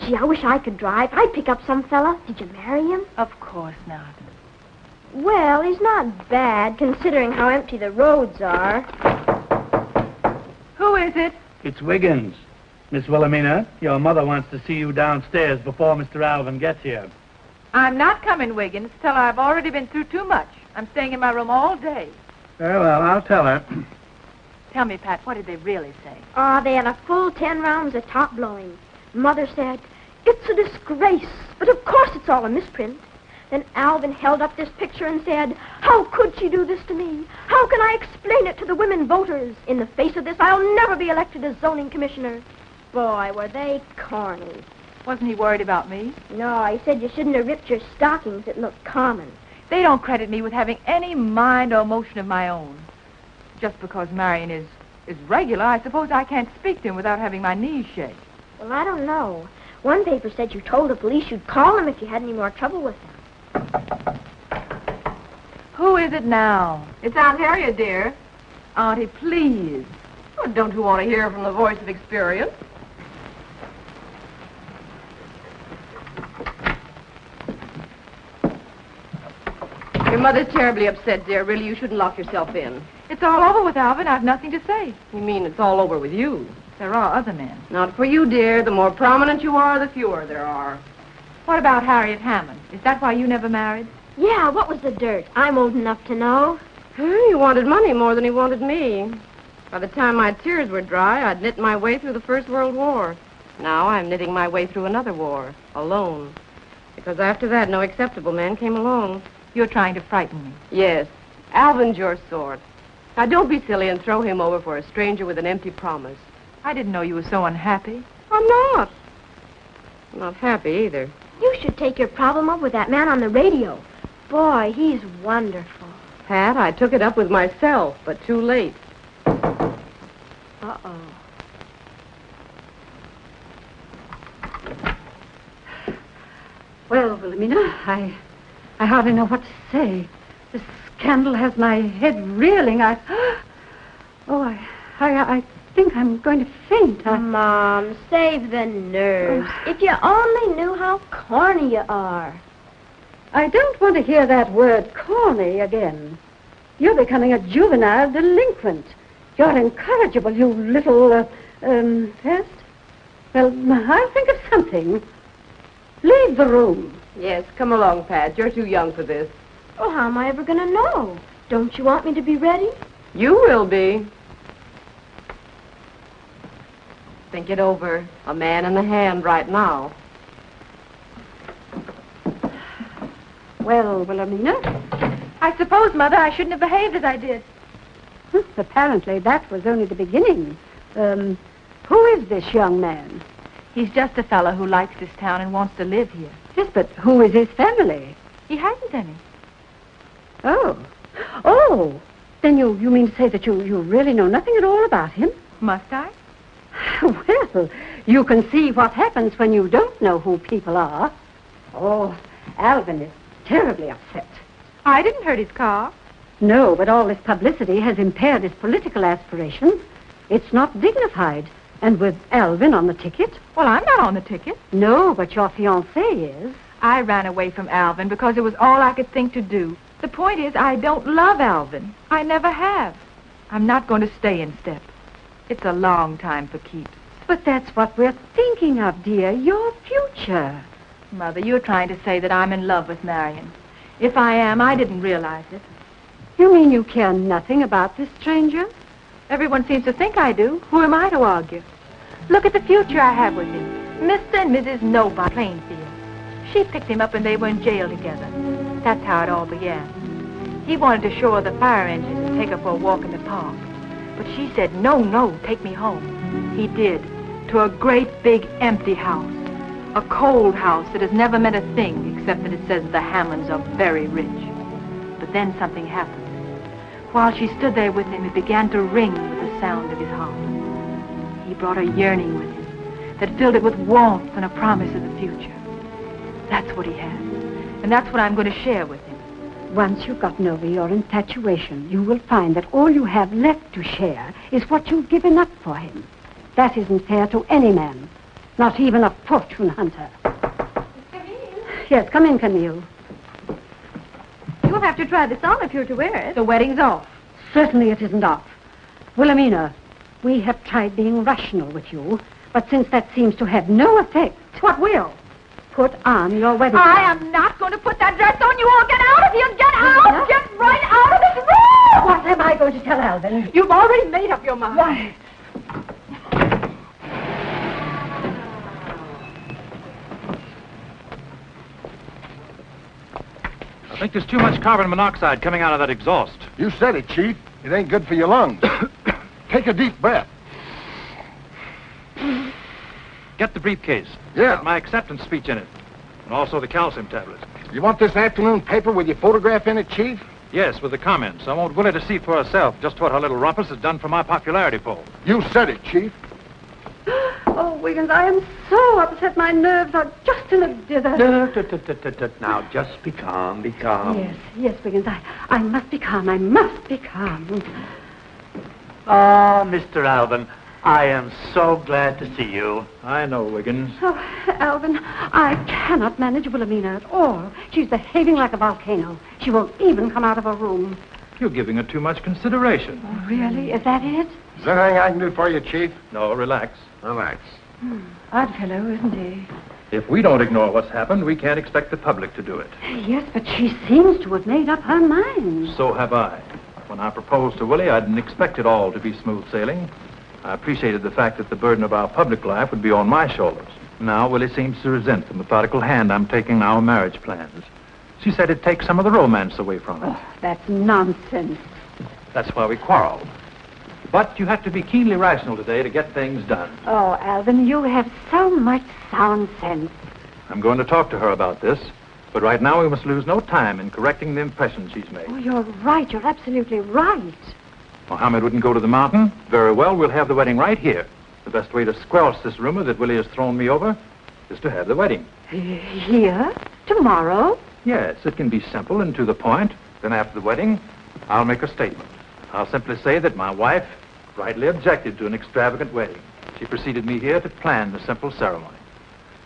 Gee, I wish I could drive. I'd pick up some fella. Did you marry him? Of course not. Well, he's not bad, considering how empty the roads are. Who is it? It's Wiggins. Miss Wilhelmina, your mother wants to see you downstairs before Mr. Alvin gets here. I'm not coming, Wiggins, till I've already been through too much. I'm staying in my room all day. Very well, I'll tell her. Tell me, Pat, what did they really say? Oh, they had a full 10 rounds of top blowing. Mother said, "It's a disgrace, but of course it's all a misprint." Then Alvin held up this picture and said, "How could she do this to me? How can I explain it to the women voters? In the face of this, I'll never be elected as zoning commissioner." Boy, were they corny. Wasn't he worried about me? No, he said you shouldn't have ripped your stockings. It looked common. They don't credit me with having any mind or emotion of my own. Just because Marion is regular, I suppose I can't speak to him without having my knees shake. Well, I don't know. One paper said you told the police you'd call him if you had any more trouble with him. Who is it now? It's Aunt Harriet, dear. Auntie, please. Oh, don't you want to hear from the voice of experience? Your mother's terribly upset, dear. Really, you shouldn't lock yourself in. It's all over with Alvin. I've nothing to say. You mean it's all over with you? There are other men. Not for you, dear. The more prominent you are, the fewer there are. What about Harriet Hammond? Is that why you never married? Yeah, what was the dirt? I'm old enough to know. He wanted money more than he wanted me. By the time my tears were dry, I'd knit my way through the First World War. Now I'm knitting my way through another war, alone. Because after that, no acceptable man came along. You're trying to frighten me. Yes. Alvin's your sort. Now, don't be silly and throw him over for a stranger with an empty promise. I didn't know you were so unhappy. I'm not. I'm not happy either. You should take your problem up with that man on the radio. Boy, he's wonderful. Pat, I took it up with myself, but too late. Uh-oh. Well, Wilhelmina, I hardly know what to say. This scandal has my head reeling. I think I'm going to faint. Mom, save the nerves. If you only knew how corny you are. I don't want to hear that word corny again. You're becoming a juvenile delinquent. You're incorrigible, you little, pest. Well, I'll think of something. Leave the room. Yes, come along, Pat. You're too young for this. Well, how am I ever going to know? Don't you want me to be ready? You will be. Think it over. A man in the hand right now. Well, Wilhelmina? I suppose, Mother, I shouldn't have behaved as I did. Apparently that was only the beginning. Who is this young man? He's just a fellow who likes this town and wants to live here. Yes, but who is his family? He hasn't any. Oh, then you mean to say that you really know nothing at all about him? Must I? Well, you can see what happens when you don't know who people are. Oh, Alvin is terribly upset. I didn't hurt his car. No, but all this publicity has impaired his political aspirations. It's not dignified. And with Alvin on the ticket? Well, I'm not on the ticket. No, but your fiancé is. I ran away from Alvin because it was all I could think to do. The point is, I don't love Alvin. I never have. I'm not going to stay in step. It's a long time for keeps. But that's what we're thinking of, dear. Your future. Mother, you're trying to say that I'm in love with Marion. If I am, I didn't realize it. You mean you care nothing about this stranger? Everyone seems to think I do. Who am I to argue? Look at the future I have with him. Mr. and Mrs. Nobody, Plainfield. She picked him up when they were in jail together. That's how it all began. He wanted to show her the fire engine and take her for a walk in the park. But she said, no, take me home. He did, to a great big empty house. A cold house that has never meant a thing except that it says the Hammonds are very rich. But then something happened. While she stood there with him, it began to ring with the sound of his heart. He brought a yearning with him that filled it with warmth and a promise of the future. That's what he has. And that's what I'm going to share with him. Once you've gotten over your infatuation, you will find that all you have left to share is what you've given up for him. That isn't fair to any man, not even a fortune hunter. Camille? Yes, come in, Camille. You'll have to try this on if you're to wear it. The wedding's off. Certainly it isn't off. Wilhelmina, we have tried being rational with you, but since that seems to have no effect... What will? Put on your wedding I dress. am not going to put that dress on. You all get out of here. Get out. Get right out of this room. What am I going to tell Alvin? You've already made up your mind. Why? I think there's too much carbon monoxide coming out of that exhaust. You said it, Chief. It ain't good for your lungs. Take a deep breath. Get the briefcase. Yeah. Got my acceptance speech in it. And also the calcium tablets. You want this afternoon paper with your photograph in it, Chief? Yes, with the comments. I want Willie to see for herself just what her little rumpus has done for my popularity poll. You said it, Chief. Oh, Wiggins, I am so upset. My nerves are just in a dither. Now, just be calm, be calm. Yes, Wiggins, I must be calm. I must be calm. Ah, Mr. Alvin, I am so glad to see you. I know, Wiggins. Oh, Alvin, I cannot manage Wilhelmina at all. She's behaving like a volcano. She won't even come out of her room. You're giving her too much consideration. Oh, really? Is that it? Is there anything I can do for you, Chief? No, relax. Relax. Odd fellow, isn't he? If we don't ignore what's happened, we can't expect the public to do it. Yes, but she seems to have made up her mind. So have I. When I proposed to Willie, I didn't expect it all to be smooth sailing. I appreciated the fact that the burden of our public life would be on my shoulders. Now, Willie seems to resent the methodical hand I'm taking in our marriage plans. She said it takes some of the romance away from it. Oh, that's nonsense. That's why we quarreled. But you have to be keenly rational today to get things done. Oh, Alvin, you have so much sound sense. I'm going to talk to her about this, but right now we must lose no time in correcting the impression she's made. Oh, you're right. You're absolutely right. Mohammed wouldn't go to the mountain. Very well, we'll have the wedding right here. The best way to squelch this rumor that Willie has thrown me over is to have the wedding. Here? Tomorrow? Yes, it can be simple and to the point. Then after the wedding, I'll make a statement. I'll simply say that my wife rightly objected to an extravagant wedding. She preceded me here to plan the simple ceremony.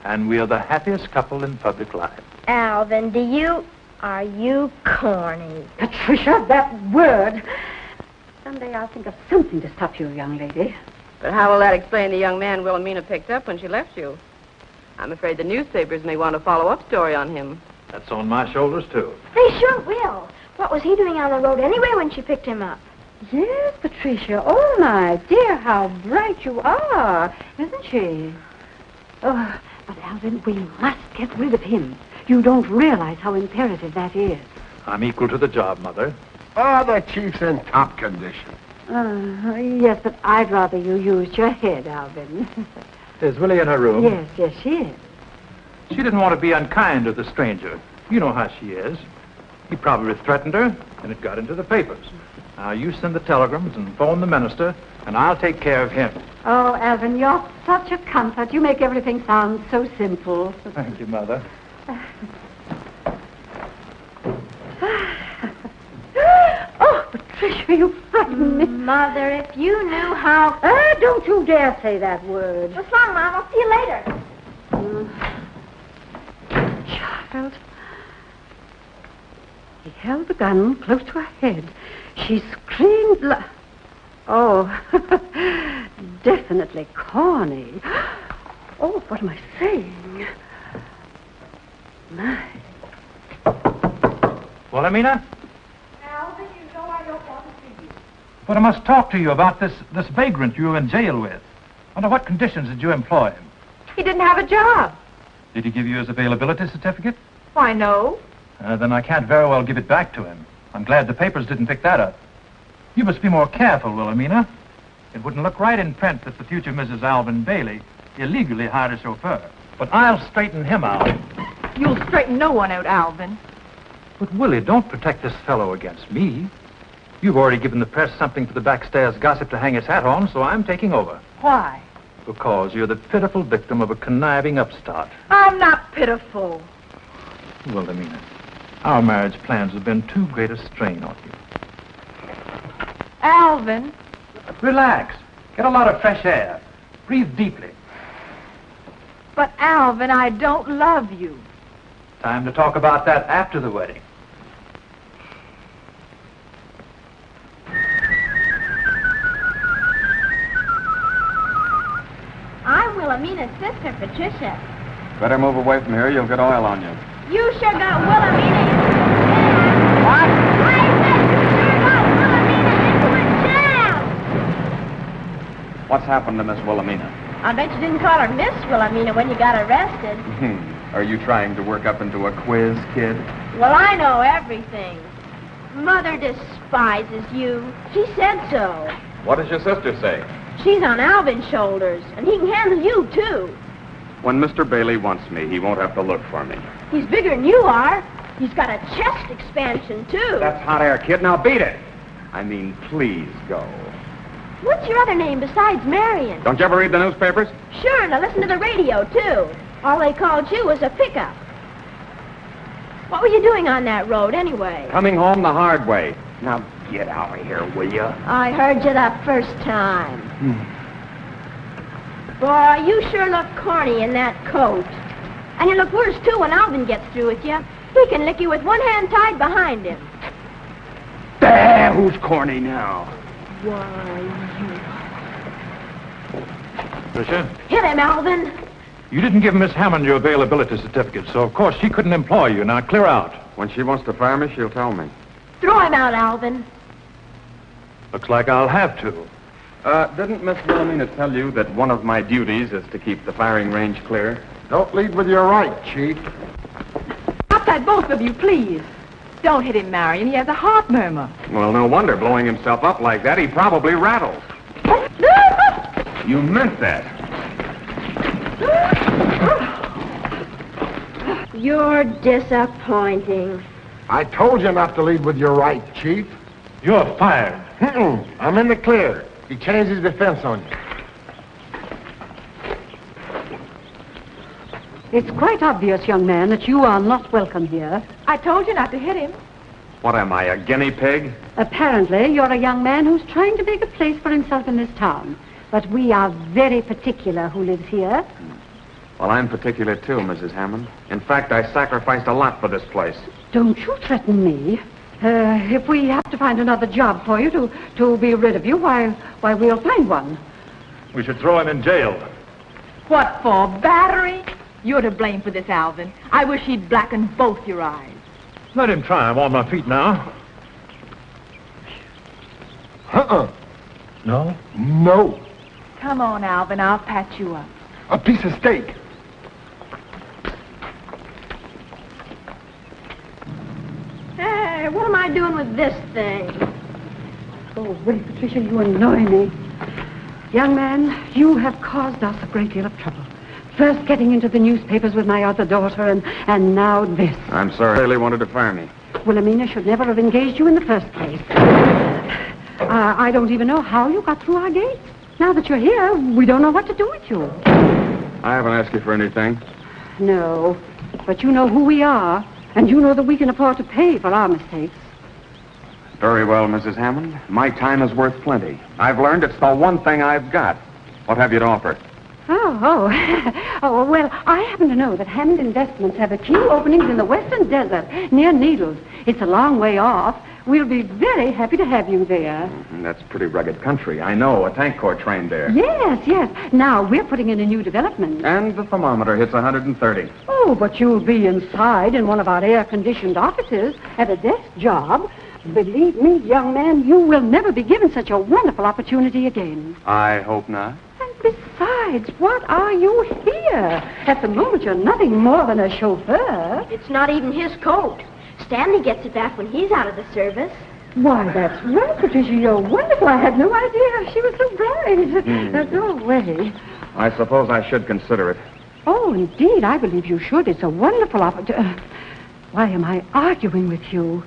And we are the happiest couple in public life. Alvin, are you corny? Patricia, that word. Someday I'll think of something to stop you, young lady. But how will that explain the young man Wilhelmina picked up when she left you? I'm afraid the newspapers may want a follow-up story on him. That's on my shoulders, too. They sure will. What was he doing on the road anyway when she picked him up? Yes, Patricia. Oh, my dear, how bright you are, isn't she? Oh, but Alvin, we must get rid of him. You don't realize how imperative that is. I'm equal to the job, Mother. Oh, the chief's in top condition. Yes, but I'd rather you used your head, Alvin. Is Willie in her room? Yes, she is. She didn't want to be unkind to the stranger. You know how she is. He probably threatened her, and it got into the papers. Now, you send the telegrams and phone the minister, and I'll take care of him. Oh, Alvin, you're such a comfort. You make everything sound so simple. Thank you, Mother. Oh, Patricia, you frightened me. Mother, if you knew how... Don't you dare say that word. What's wrong, Mom? I'll see you later. Child. He held the gun close to her head. She screamed... Oh, definitely corny. Oh, what am I saying? My... Wilhelmina? Alvin, you know I don't want to see you. But I must talk to you about this vagrant you were in jail with. Under what conditions did you employ him? He didn't have a job. Did he give you his availability certificate? Why, no. Then I can't very well give it back to him. I'm glad the papers didn't pick that up. You must be more careful, Wilhelmina. It wouldn't look right in print that the future Mrs. Alvin Bailey illegally hired a chauffeur. But I'll straighten him out. You'll straighten no one out, Alvin. But, Willie, don't protect this fellow against me. You've already given the press something for the backstairs gossip to hang his hat on, so I'm taking over. Why? Because you're the pitiful victim of a conniving upstart. I'm not pitiful. Wilhelmina, our marriage plans have been too great a strain on you. Alvin. Relax. Get a lot of fresh air. Breathe deeply. But, Alvin, I don't love you. Time to talk about that after the wedding. I'm Wilhelmina's sister, Patricia. Better move away from here. You'll get oil on you. You sure got Wilhelmina into a jam. What? I said you sure got Wilhelmina into a jam. What's happened to Miss Wilhelmina? I bet you didn't call her Miss Wilhelmina when you got arrested. Are you trying to work up into a quiz, kid? Well, I know everything. Mother despises you. She said so. What does your sister say? She's on Alvin's shoulders, and he can handle you, too. When Mr. Bailey wants me, he won't have to look for me. He's bigger than you are. He's got a chest expansion, too. That's hot air, kid. Now beat it. I mean, please go. What's your other name besides Marion? Don't you ever read the newspapers? Sure, and I listen to the radio, too. All they called you was a pickup. What were you doing on that road, anyway? Coming home the hard way. Now get out of here, will you? I heard you the first time. Boy, you sure look corny in that coat. And you look worse, too, when Alvin gets through with you. He can lick you with one hand tied behind him. There, who's corny now? Why, Patricia? Hit him, Alvin. You didn't give Miss Hammond your availability certificate, so of course she couldn't employ you. Now clear out. When she wants to fire me, she'll tell me. Throw him out, Alvin. Looks like I'll have to. Didn't Miss Wilhelmina tell you that one of my duties is to keep the firing range clear? Don't lead with your right, Chief. Stop that, both of you, please. Don't hit him, Marion. He has a heart murmur. Well, no wonder, blowing himself up like that, he probably rattled. You meant that. You're disappointing. I told you not to lead with your right, Chief. You're fired. I'm in the clear. He changed his defense on you. It's quite obvious, young man, that you are not welcome here. I told you not to hit him. What am I, a guinea pig? Apparently, you're a young man who's trying to make a place for himself in this town. But we are very particular who lives here. Well, I'm particular too, Mrs. Hammond. In fact, I sacrificed a lot for this place. Don't you threaten me. If we have to find another job for you to be rid of you, why, we'll find one. We should throw him in jail. What for? Battery? You're to blame for this, Alvin. I wish he'd blackened both your eyes. Let him try. I'm on my feet now. No? No. Come on, Alvin. I'll patch you up. A piece of steak. Hey, what am I doing with this thing? Oh, Willie, Patricia, you annoy me. Young man, you have caused us a great deal of trouble. First getting into the newspapers with my other daughter, and now this. I'm sorry. They wanted to fire me. Wilhelmina should never have engaged you in the first place. I don't even know how you got through our gates. Now that you're here, we don't know what to do with you. I haven't asked you for anything. No, but you know who we are, and you know that we can afford to pay for our mistakes. Very well, Mrs. Hammond. My time is worth plenty. I've learned it's the one thing I've got. What have you to offer? Oh, well, I happen to know that Hammond Investments have a few openings in the western desert near Needles. It's a long way off. We'll be very happy to have you there. That's pretty rugged country. I know. A tank corps trained there. Yes. Now, we're putting in a new development. And the thermometer hits 130. Oh, but you'll be inside in one of our air-conditioned offices at a desk job. Believe me, young man, you will never be given such a wonderful opportunity again. I hope not. Besides, what are you here? At the moment, you're nothing more than a chauffeur. It's not even his coat. Stanley gets it back when he's out of the service. Why, that's right, Patricia. You're wonderful. I had no idea she was so bright. Go away. I suppose I should consider it. Oh, indeed, I believe you should. It's a wonderful opportunity. Why am I arguing with you?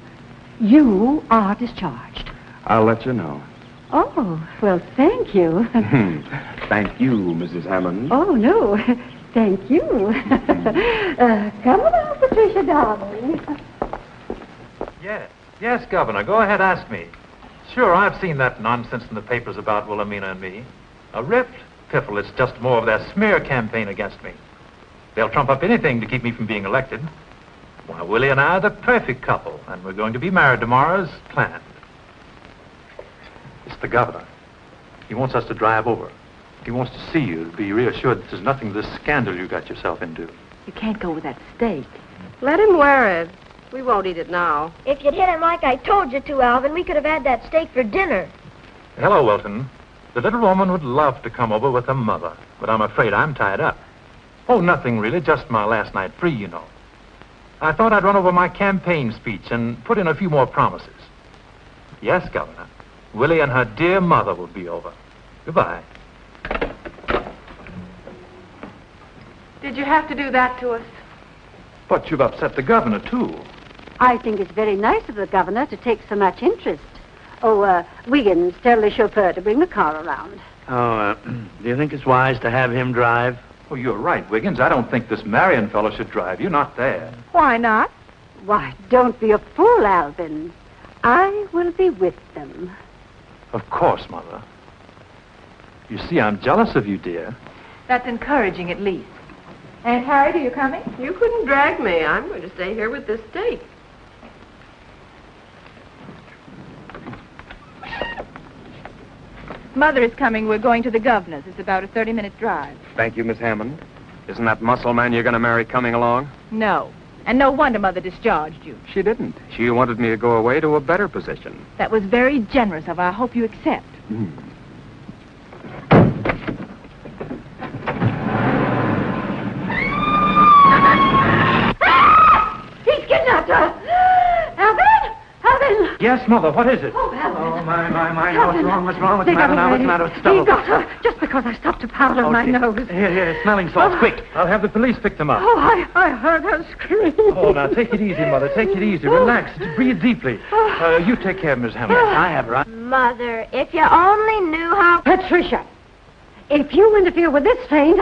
You are discharged. I'll let you know. Oh, well, thank you. Thank you, Mrs. Hammond. Oh, no. Thank you. Come along, Patricia, darling. Yes, Governor. Go ahead, ask me. Sure, I've seen that nonsense in the papers about Wilhelmina and me. A rift? Piffle, it's just more of their smear campaign against me. They'll trump up anything to keep me from being elected. Why, Willie and I are the perfect couple, and we're going to be married tomorrow as planned. It's the governor. He wants us to drive over. He wants to see you, to be reassured that there's nothing to this scandal you got yourself into. You can't go with that steak. Let him wear it. We won't eat it now. If you'd hit him like I told you to, Alvin, we could have had that steak for dinner. Hello, Wilton. The little woman would love to come over with her mother, but I'm afraid I'm tied up. Oh, nothing really, just my last night free, you know. I thought I'd run over my campaign speech and put in a few more promises. Yes, Governor. Willie and her dear mother will be over. Goodbye. Did you have to do that to us? But you've upset the governor, too. I think it's very nice of the governor to take so much interest. Oh, Wiggins, tell the chauffeur to bring the car around. Oh, do you think it's wise to have him drive? Oh, you're right, Wiggins. I don't think this Marion fellow should drive. You're not there. Why not? Why, don't be a fool, Alvin. I will be with them. Of course, Mother. You see, I'm jealous of you, dear. That's encouraging, at least. Aunt Harriet, are you coming? You couldn't drag me. I'm going to stay here with this steak. Mother is coming. We're going to the governor's. It's about a 30-minute drive. Thank you, Miss Hammond. Isn't that muscle man you're going to marry coming along? No. And no wonder Mother discharged you. She didn't. She wanted me to go away to a better position. That was very generous of her. I hope you accept. He's kidnapped her! Alvin! Alvin! Yes, Mother, what is it? Oh, Alvin. Oh, my. What's wrong? What's the matter now? What's the matter with He Stubble? got her just because I stopped to powder my nose. Here, smelling salts, quick. I'll have the police pick them up. Oh, I heard her scream. Oh, now, take it easy, Mother. Take it easy. Relax. Breathe deeply. You take care of Miss Hammond. I have her. Mother, if you only knew how... Patricia, if you interfere with this train,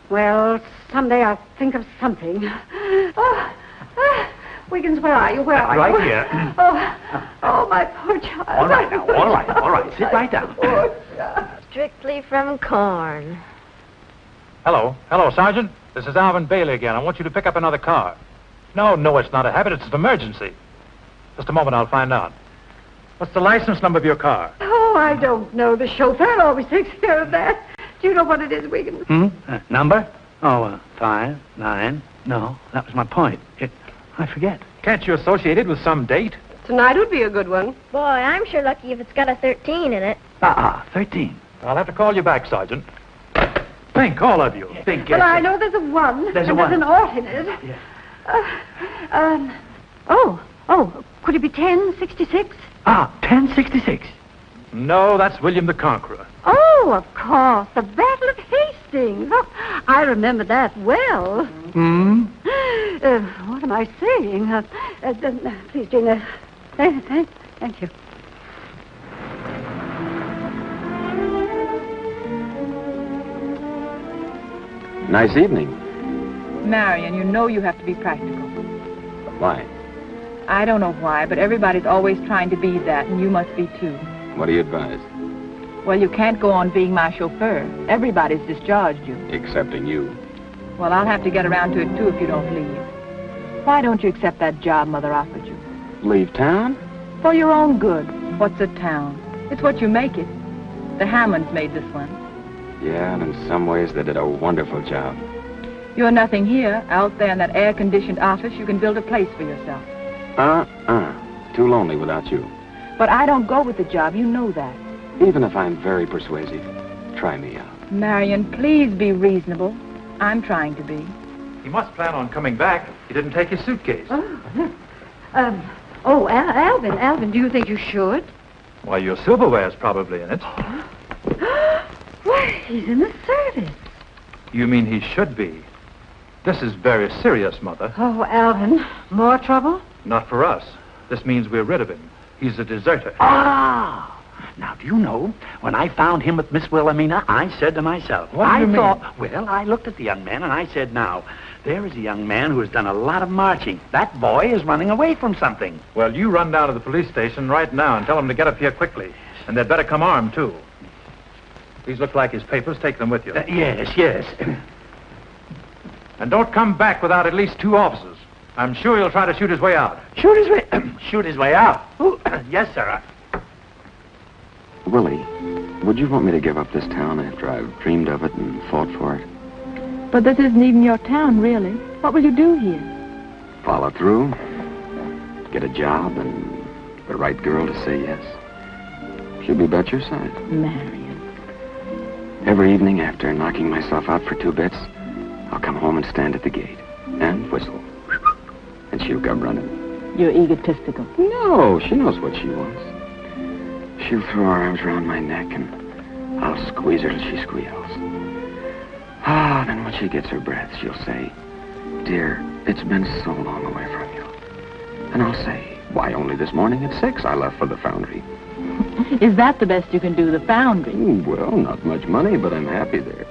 well, someday I'll think of something. Wiggins, where are you? Where are you? Right here. Oh, my poor child. All right now, all right. Sit right down. Strictly from corn. Hello, Sergeant. This is Alvin Bailey again. I want you to pick up another car. No, it's not a habit. It's an emergency. Just a moment, I'll find out. What's the license number of your car? Oh, I don't know. The chauffeur always takes care of that. Do you know what it is, Wiggins? Number? Oh, 5, 9. No, that was my point. I forget. Can't you associate it with some date? Tonight would be a good one. Boy, I'm sure lucky if it's got a 13 in it. 13. I'll have to call you back, Sergeant. Think, all of you. Think. Well, I know there's a 1. There's a and 1. There's an ought in it. Could it be 1066? 1066. No, that's William the Conqueror. Oh, of course. The Battle of Hastings. Oh, I remember that well. What am I saying? Please, Jane. Thank you. Nice evening. Marion, you know you have to be practical. Why? I don't know why, but everybody's always trying to be that, and you must be too. What do you advise? Well, you can't go on being my chauffeur. Everybody's discharged you. Excepting you. Well, I'll have to get around to it, too, if you don't leave. Why don't you accept that job Mother offered you? Leave town? For your own good. What's a town? It's what you make it. The Hammonds made this one. Yeah, and in some ways they did a wonderful job. You're nothing here. Out there in that air-conditioned office, you can build a place for yourself. Too lonely without you. But I don't go with the job. You know that. Even if I'm very persuasive, try me out. Marion, please be reasonable. I'm trying to be. He must plan on coming back. He didn't take his suitcase. Alvin, do you think you should? Why, your silverware's probably in it. Why, he's in the service. You mean he should be? This is very serious, Mother. Oh, Alvin, more trouble? Not for us. This means we're rid of him. He's a deserter. Now, do you know, when I found him with Miss Wilhelmina, I said to myself, What do you mean? Well, I looked at the young man and I said, now, there is a young man who has done a lot of marching. That boy is running away from something. Well, you run down to the police station right now and tell them to get up here quickly. And they'd better come armed, too. These look like his papers. Take them with you. Yes. And don't come back without at least 2 officers. I'm sure he'll try to shoot his way out. Shoot his way out? Yes, sir. Willie, would you want me to give up this town after I've dreamed of it and fought for it? But this isn't even your town, really. What will you do here? Follow through, get a job, and the right girl to say yes. She'll be about your side. Marion. Every evening after knocking myself out for 2 bits, I'll come home and stand at the gate and whistle. And she'll come running. You're egotistical. No, she knows what she wants. She'll throw her arms around my neck and I'll squeeze her till she squeals. Then when she gets her breath, she'll say, "Dear, it's been so long away from you." And I'll say, "Why, only this morning at 6 I left for the foundry." Is that the best you can do, the foundry? Well, not much money, but I'm happy there.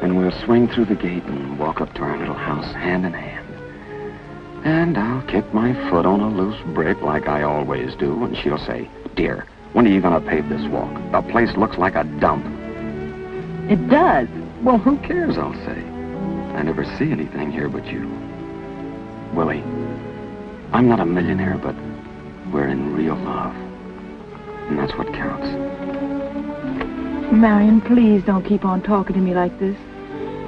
And we'll swing through the gate and walk up to our little house hand in hand. And I'll kick my foot on a loose brick like I always do, and she'll say, "Dear, when are you going to pave this walk? The place looks like a dump." It does. Well, who cares, I'll say. I never see anything here but you. Willie, I'm not a millionaire, but we're in real love. And that's what counts. Marion, please don't keep on talking to me like this.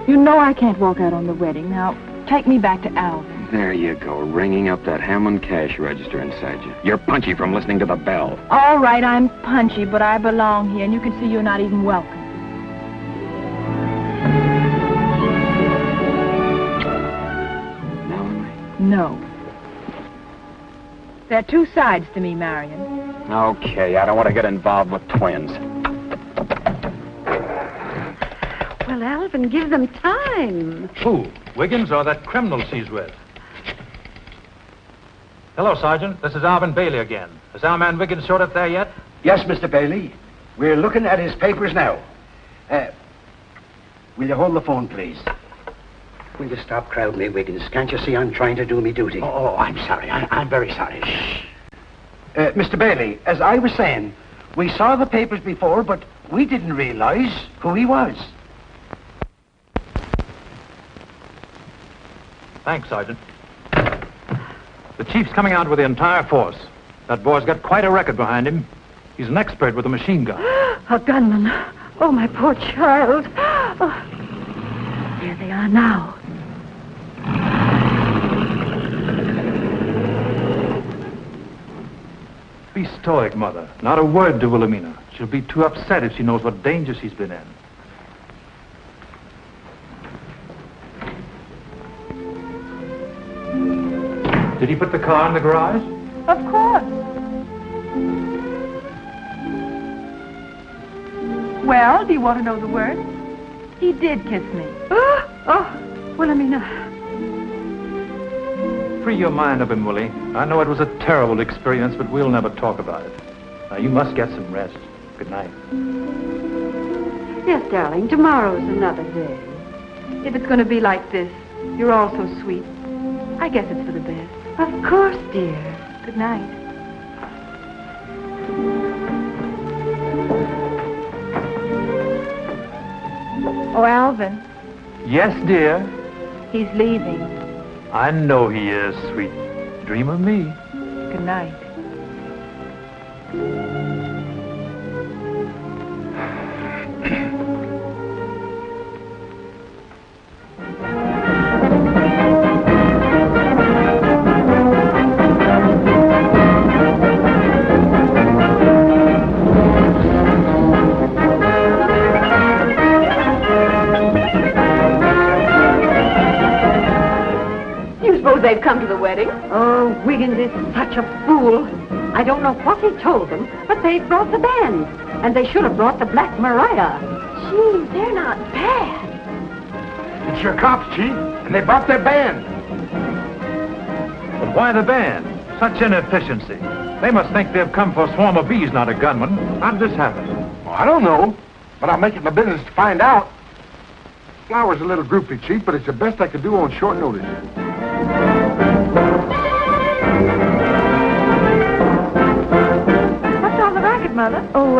You know I can't walk out on the wedding. Now, take me back to Alvin. There you go, ringing up that Hammond cash register inside you. You're punchy from listening to the bell. All right, I'm punchy, but I belong here, and you can see you're not even welcome. Now am I? No. There are 2 sides to me, Marion. Okay, I don't want to get involved with twins. Well, Alvin, give them time. Who? Wiggins or that criminal she's with? Hello, Sergeant. This is Alvin Bailey again. Has our man Wiggins showed up there yet? Yes, Mr. Bailey. We're looking at his papers now. Will you hold the phone, please? Will you stop crowding me, Wiggins? Can't you see I'm trying to do me duty? Oh, I'm sorry. I'm very sorry. Shh. Mr. Bailey, as I was saying, we saw the papers before, but we didn't realize who he was. Thanks, Sergeant. The chief's coming out with the entire force. That boy's got quite a record behind him. He's an expert with a machine gun. A gunman. Oh, my poor child. Oh. There they are now. Be stoic, Mother. Not a word to Wilhelmina. She'll be too upset if she knows what danger she's been in. Did he put the car in the garage? Of course. Well, do you want to know the word? He did kiss me. Oh, Wilhelmina. Free your mind of him, Willie. I know it was a terrible experience, but we'll never talk about it. Now, you must get some rest. Good night. Yes, darling, tomorrow's another day. If it's going to be like this, you're all so sweet. I guess it's for the best. Of course, dear. Good night. Oh, Alvin. Yes, dear. He's leaving. I know he is, sweet. Dream of me. Good night. They've come to the wedding. Oh, Wiggins is such a fool. I don't know what he told them, but they brought the band. And they should have brought the Black Maria. Gee, they're not bad. It's your cops, Chief, and they brought their band. But why the band? Such inefficiency. They must think they've come for a swarm of bees, not a gunman. How did this happen? Well, I don't know, but I'll make it my business to find out. Flower's a little groupie, Chief, but it's the best I could do on short notice. What's on the racket, Mother? Oh,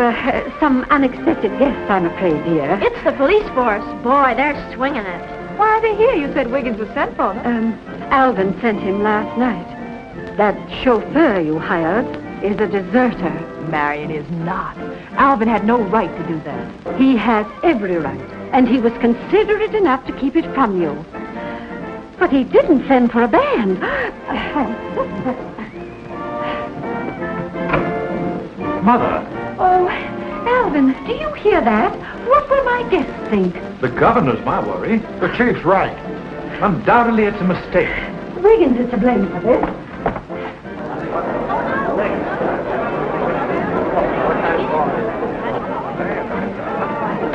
some unexpected guests, I'm afraid, dear. It's the police force. Boy, they're swinging it. Why are they here? You said Wiggins was sent for them. Alvin sent him last night. That chauffeur you hired is a deserter. Marion is not. Alvin had no right to do that. He has every right, and he was considerate enough to keep it from you. But he didn't send for a band. Mother. Oh, Alvin, do you hear that? What will my guests think? The governor's my worry. The Chief's right. Undoubtedly, it's a mistake. Wiggins is to blame for this.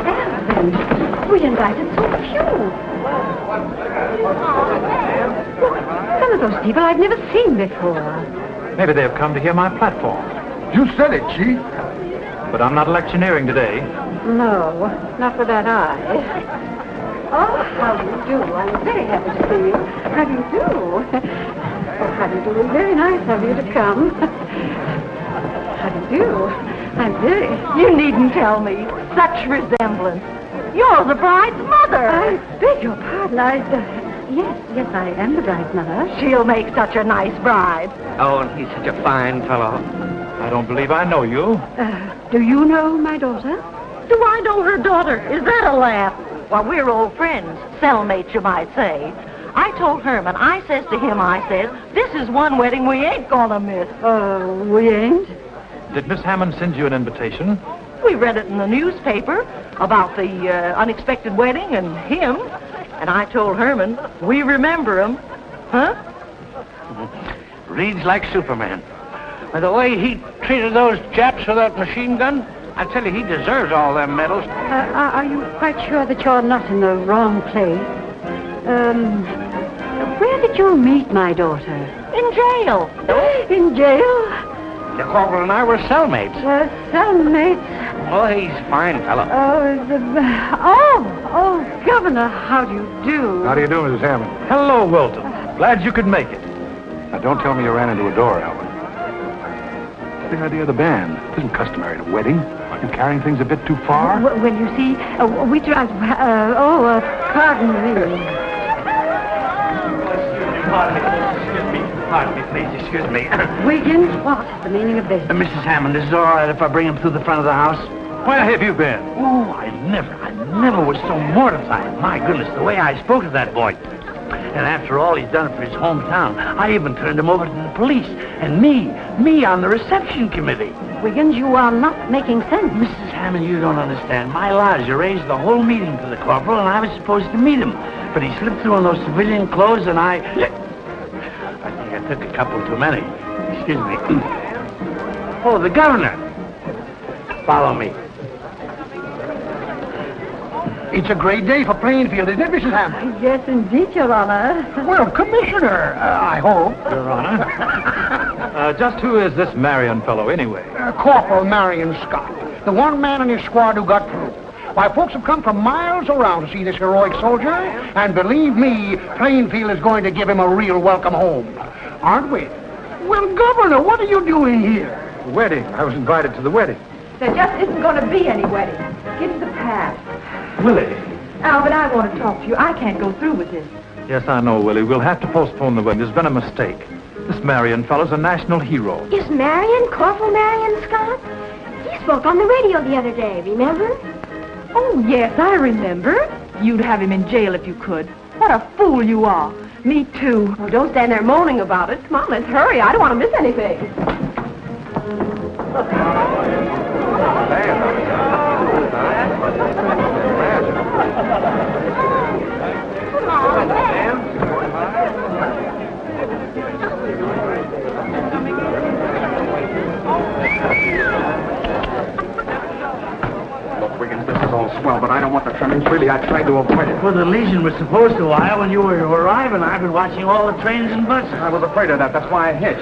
Alvin, we invited so few. Some of those people I've never seen before. Maybe they've come to hear my platform. You said it, Chief. But I'm not electioneering today. No, not with that eye. Oh, how do you do? I'm very happy to see you. How do you do? Oh, how do you do? Very nice of you to come. How do you do? I'm very... You needn't tell me. Such resemblance. You're the bride's mother. I beg your pardon. Yes, I am the bride's mother. She'll make such a nice bride. Oh, and he's such a fine fellow. I don't believe I know you. Do you know my daughter? Do I know her daughter? Is that a laugh? Well, we're old friends. Cellmates, you might say. I told Herman, I says to him, this is one wedding we ain't gonna miss. We ain't? Did Miss Hammond send you an invitation? We read it in the newspaper about the unexpected wedding and him. And I told Herman, we remember him. Huh? Reads like Superman. By the way he treated those chaps with that machine gun, I tell you, he deserves all them medals. Are you quite sure that you're not in the wrong place? Where did you meet my daughter? In jail. In jail? The corporal and I were cellmates. Cellmates. Oh, he's a fine fellow. Governor, how do you do? How do you do, Mrs. Hammond? Hello, Wilton. Glad you could make it. Now, don't tell me you ran into a door, Albert. What's the idea of the band? It isn't customary at a wedding. Aren't you carrying things a bit too far? Well, you see, we tried... pardon me. Pardon me, please, excuse me. Wiggins, what's the meaning of this? Mrs. Hammond, is it all right if I bring him through the front of the house? Where have you been? Oh, I never was so mortified. My goodness, the way I spoke to that boy. And after all he's done for his hometown, I even turned him over to the police. And me on the reception committee. Wiggins, you are not making sense. Mrs. Hammond, you don't understand. My lodge arranged the whole meeting for the corporal, and I was supposed to meet him. But he slipped through in those civilian clothes, and I think I took a couple too many. Excuse me. Oh, the governor. Follow me. It's a great day for Plainfield, isn't it, Mrs. Hammond? Yes, indeed, Your Honor. Well, Commissioner, I hope. Your Honor. Just who is this Marion fellow, anyway? Corporal Marion Scott, the one man in his squad who got through. Why, folks have come from miles around to see this heroic soldier, and believe me, Plainfield is going to give him a real welcome home. Aren't we? Well, Governor, what are you doing here? The wedding. I was invited to the wedding. There just isn't going to be any wedding. Give us the pass. Willie. Albert, I want to talk to you. I can't go through with this. Yes, I know, Willie. We'll have to postpone the wedding. There's been a mistake. This Marion fellow's a national hero. Is Marion Corporal Marion Scott? He spoke on the radio the other day, remember? Oh, yes, I remember. You'd have him in jail if you could. What a fool you are. Me too. Oh, don't stand there moaning about it. Come on, let's hurry. I don't want to miss anything. Look, Wiggins, this is all swell, but I don't want the trimmings. Really, I tried to avoid it. Well, the Legion was supposed to arrive when you were to arrive, and I've been watching all the trains and buses. I was afraid of that. That's why I hitched.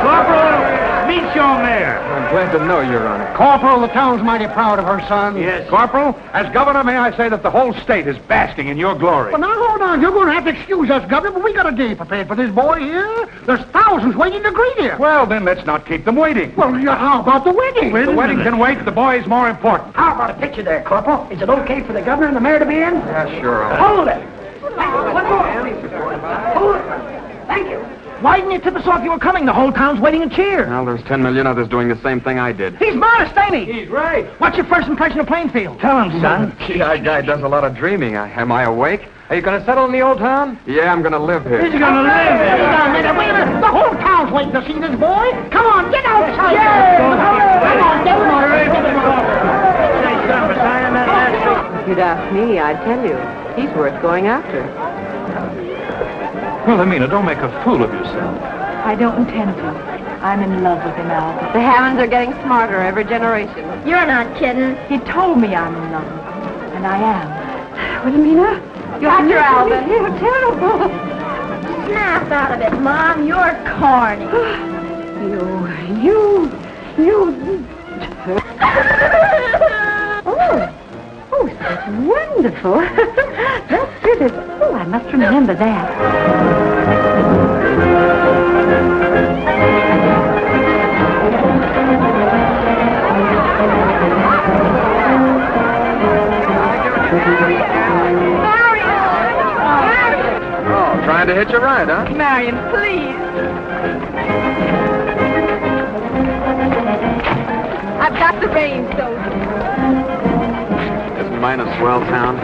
Corporal, meet your mayor. I'm glad to know, Your Honor. Corporal, the town's mighty proud of her son. Yes. Corporal, as governor, may I say that the whole state is basking in your glory. Well, now, hold on. You're going to have to excuse us, Governor, but we got a day prepared for this boy here. There's thousands waiting to greet him. Well, then let's not keep them waiting. Well, how about the wedding? The wedding can wait. The boy's more important. How about a picture there, Corporal? Is it okay for the governor and the mayor to be in? Yeah, sure. Hold it. One more. Hold it. Thank you. Why didn't you tip us off you were coming? The whole town's waiting in cheer. Well, there's 10 million others doing the same thing I did. He's modest, ain't he? He's right. What's your first impression of Plainfield? Tell him, son. Gee, that guy does a lot of dreaming. Am I awake? Are you going to settle in the old town? Yeah, I'm going to live here. He's going to live Wait here. a minute, wait a minute. The whole town's waiting to see this boy. Come on, get outside. Come on, get him. Say, son, was I in that last week? If you'd ask me, I'd tell you. He's worth going after. Wilhelmina, don't make a fool of yourself. I don't intend to. I'm in love with him, Albert. The Hammonds are getting smarter every generation. You're not kidding. He told me I'm in love with him, and I am. Wilhelmina? Dr. Alvin. You're terrible. Snap out of it, Mom. You're corny. You... Oh, that's wonderful. That's pretty. Oh, I must remember that. Oh, trying to hitch a ride, huh? Marion, please. I've got the reins, soldier. Isn't mine a swell town?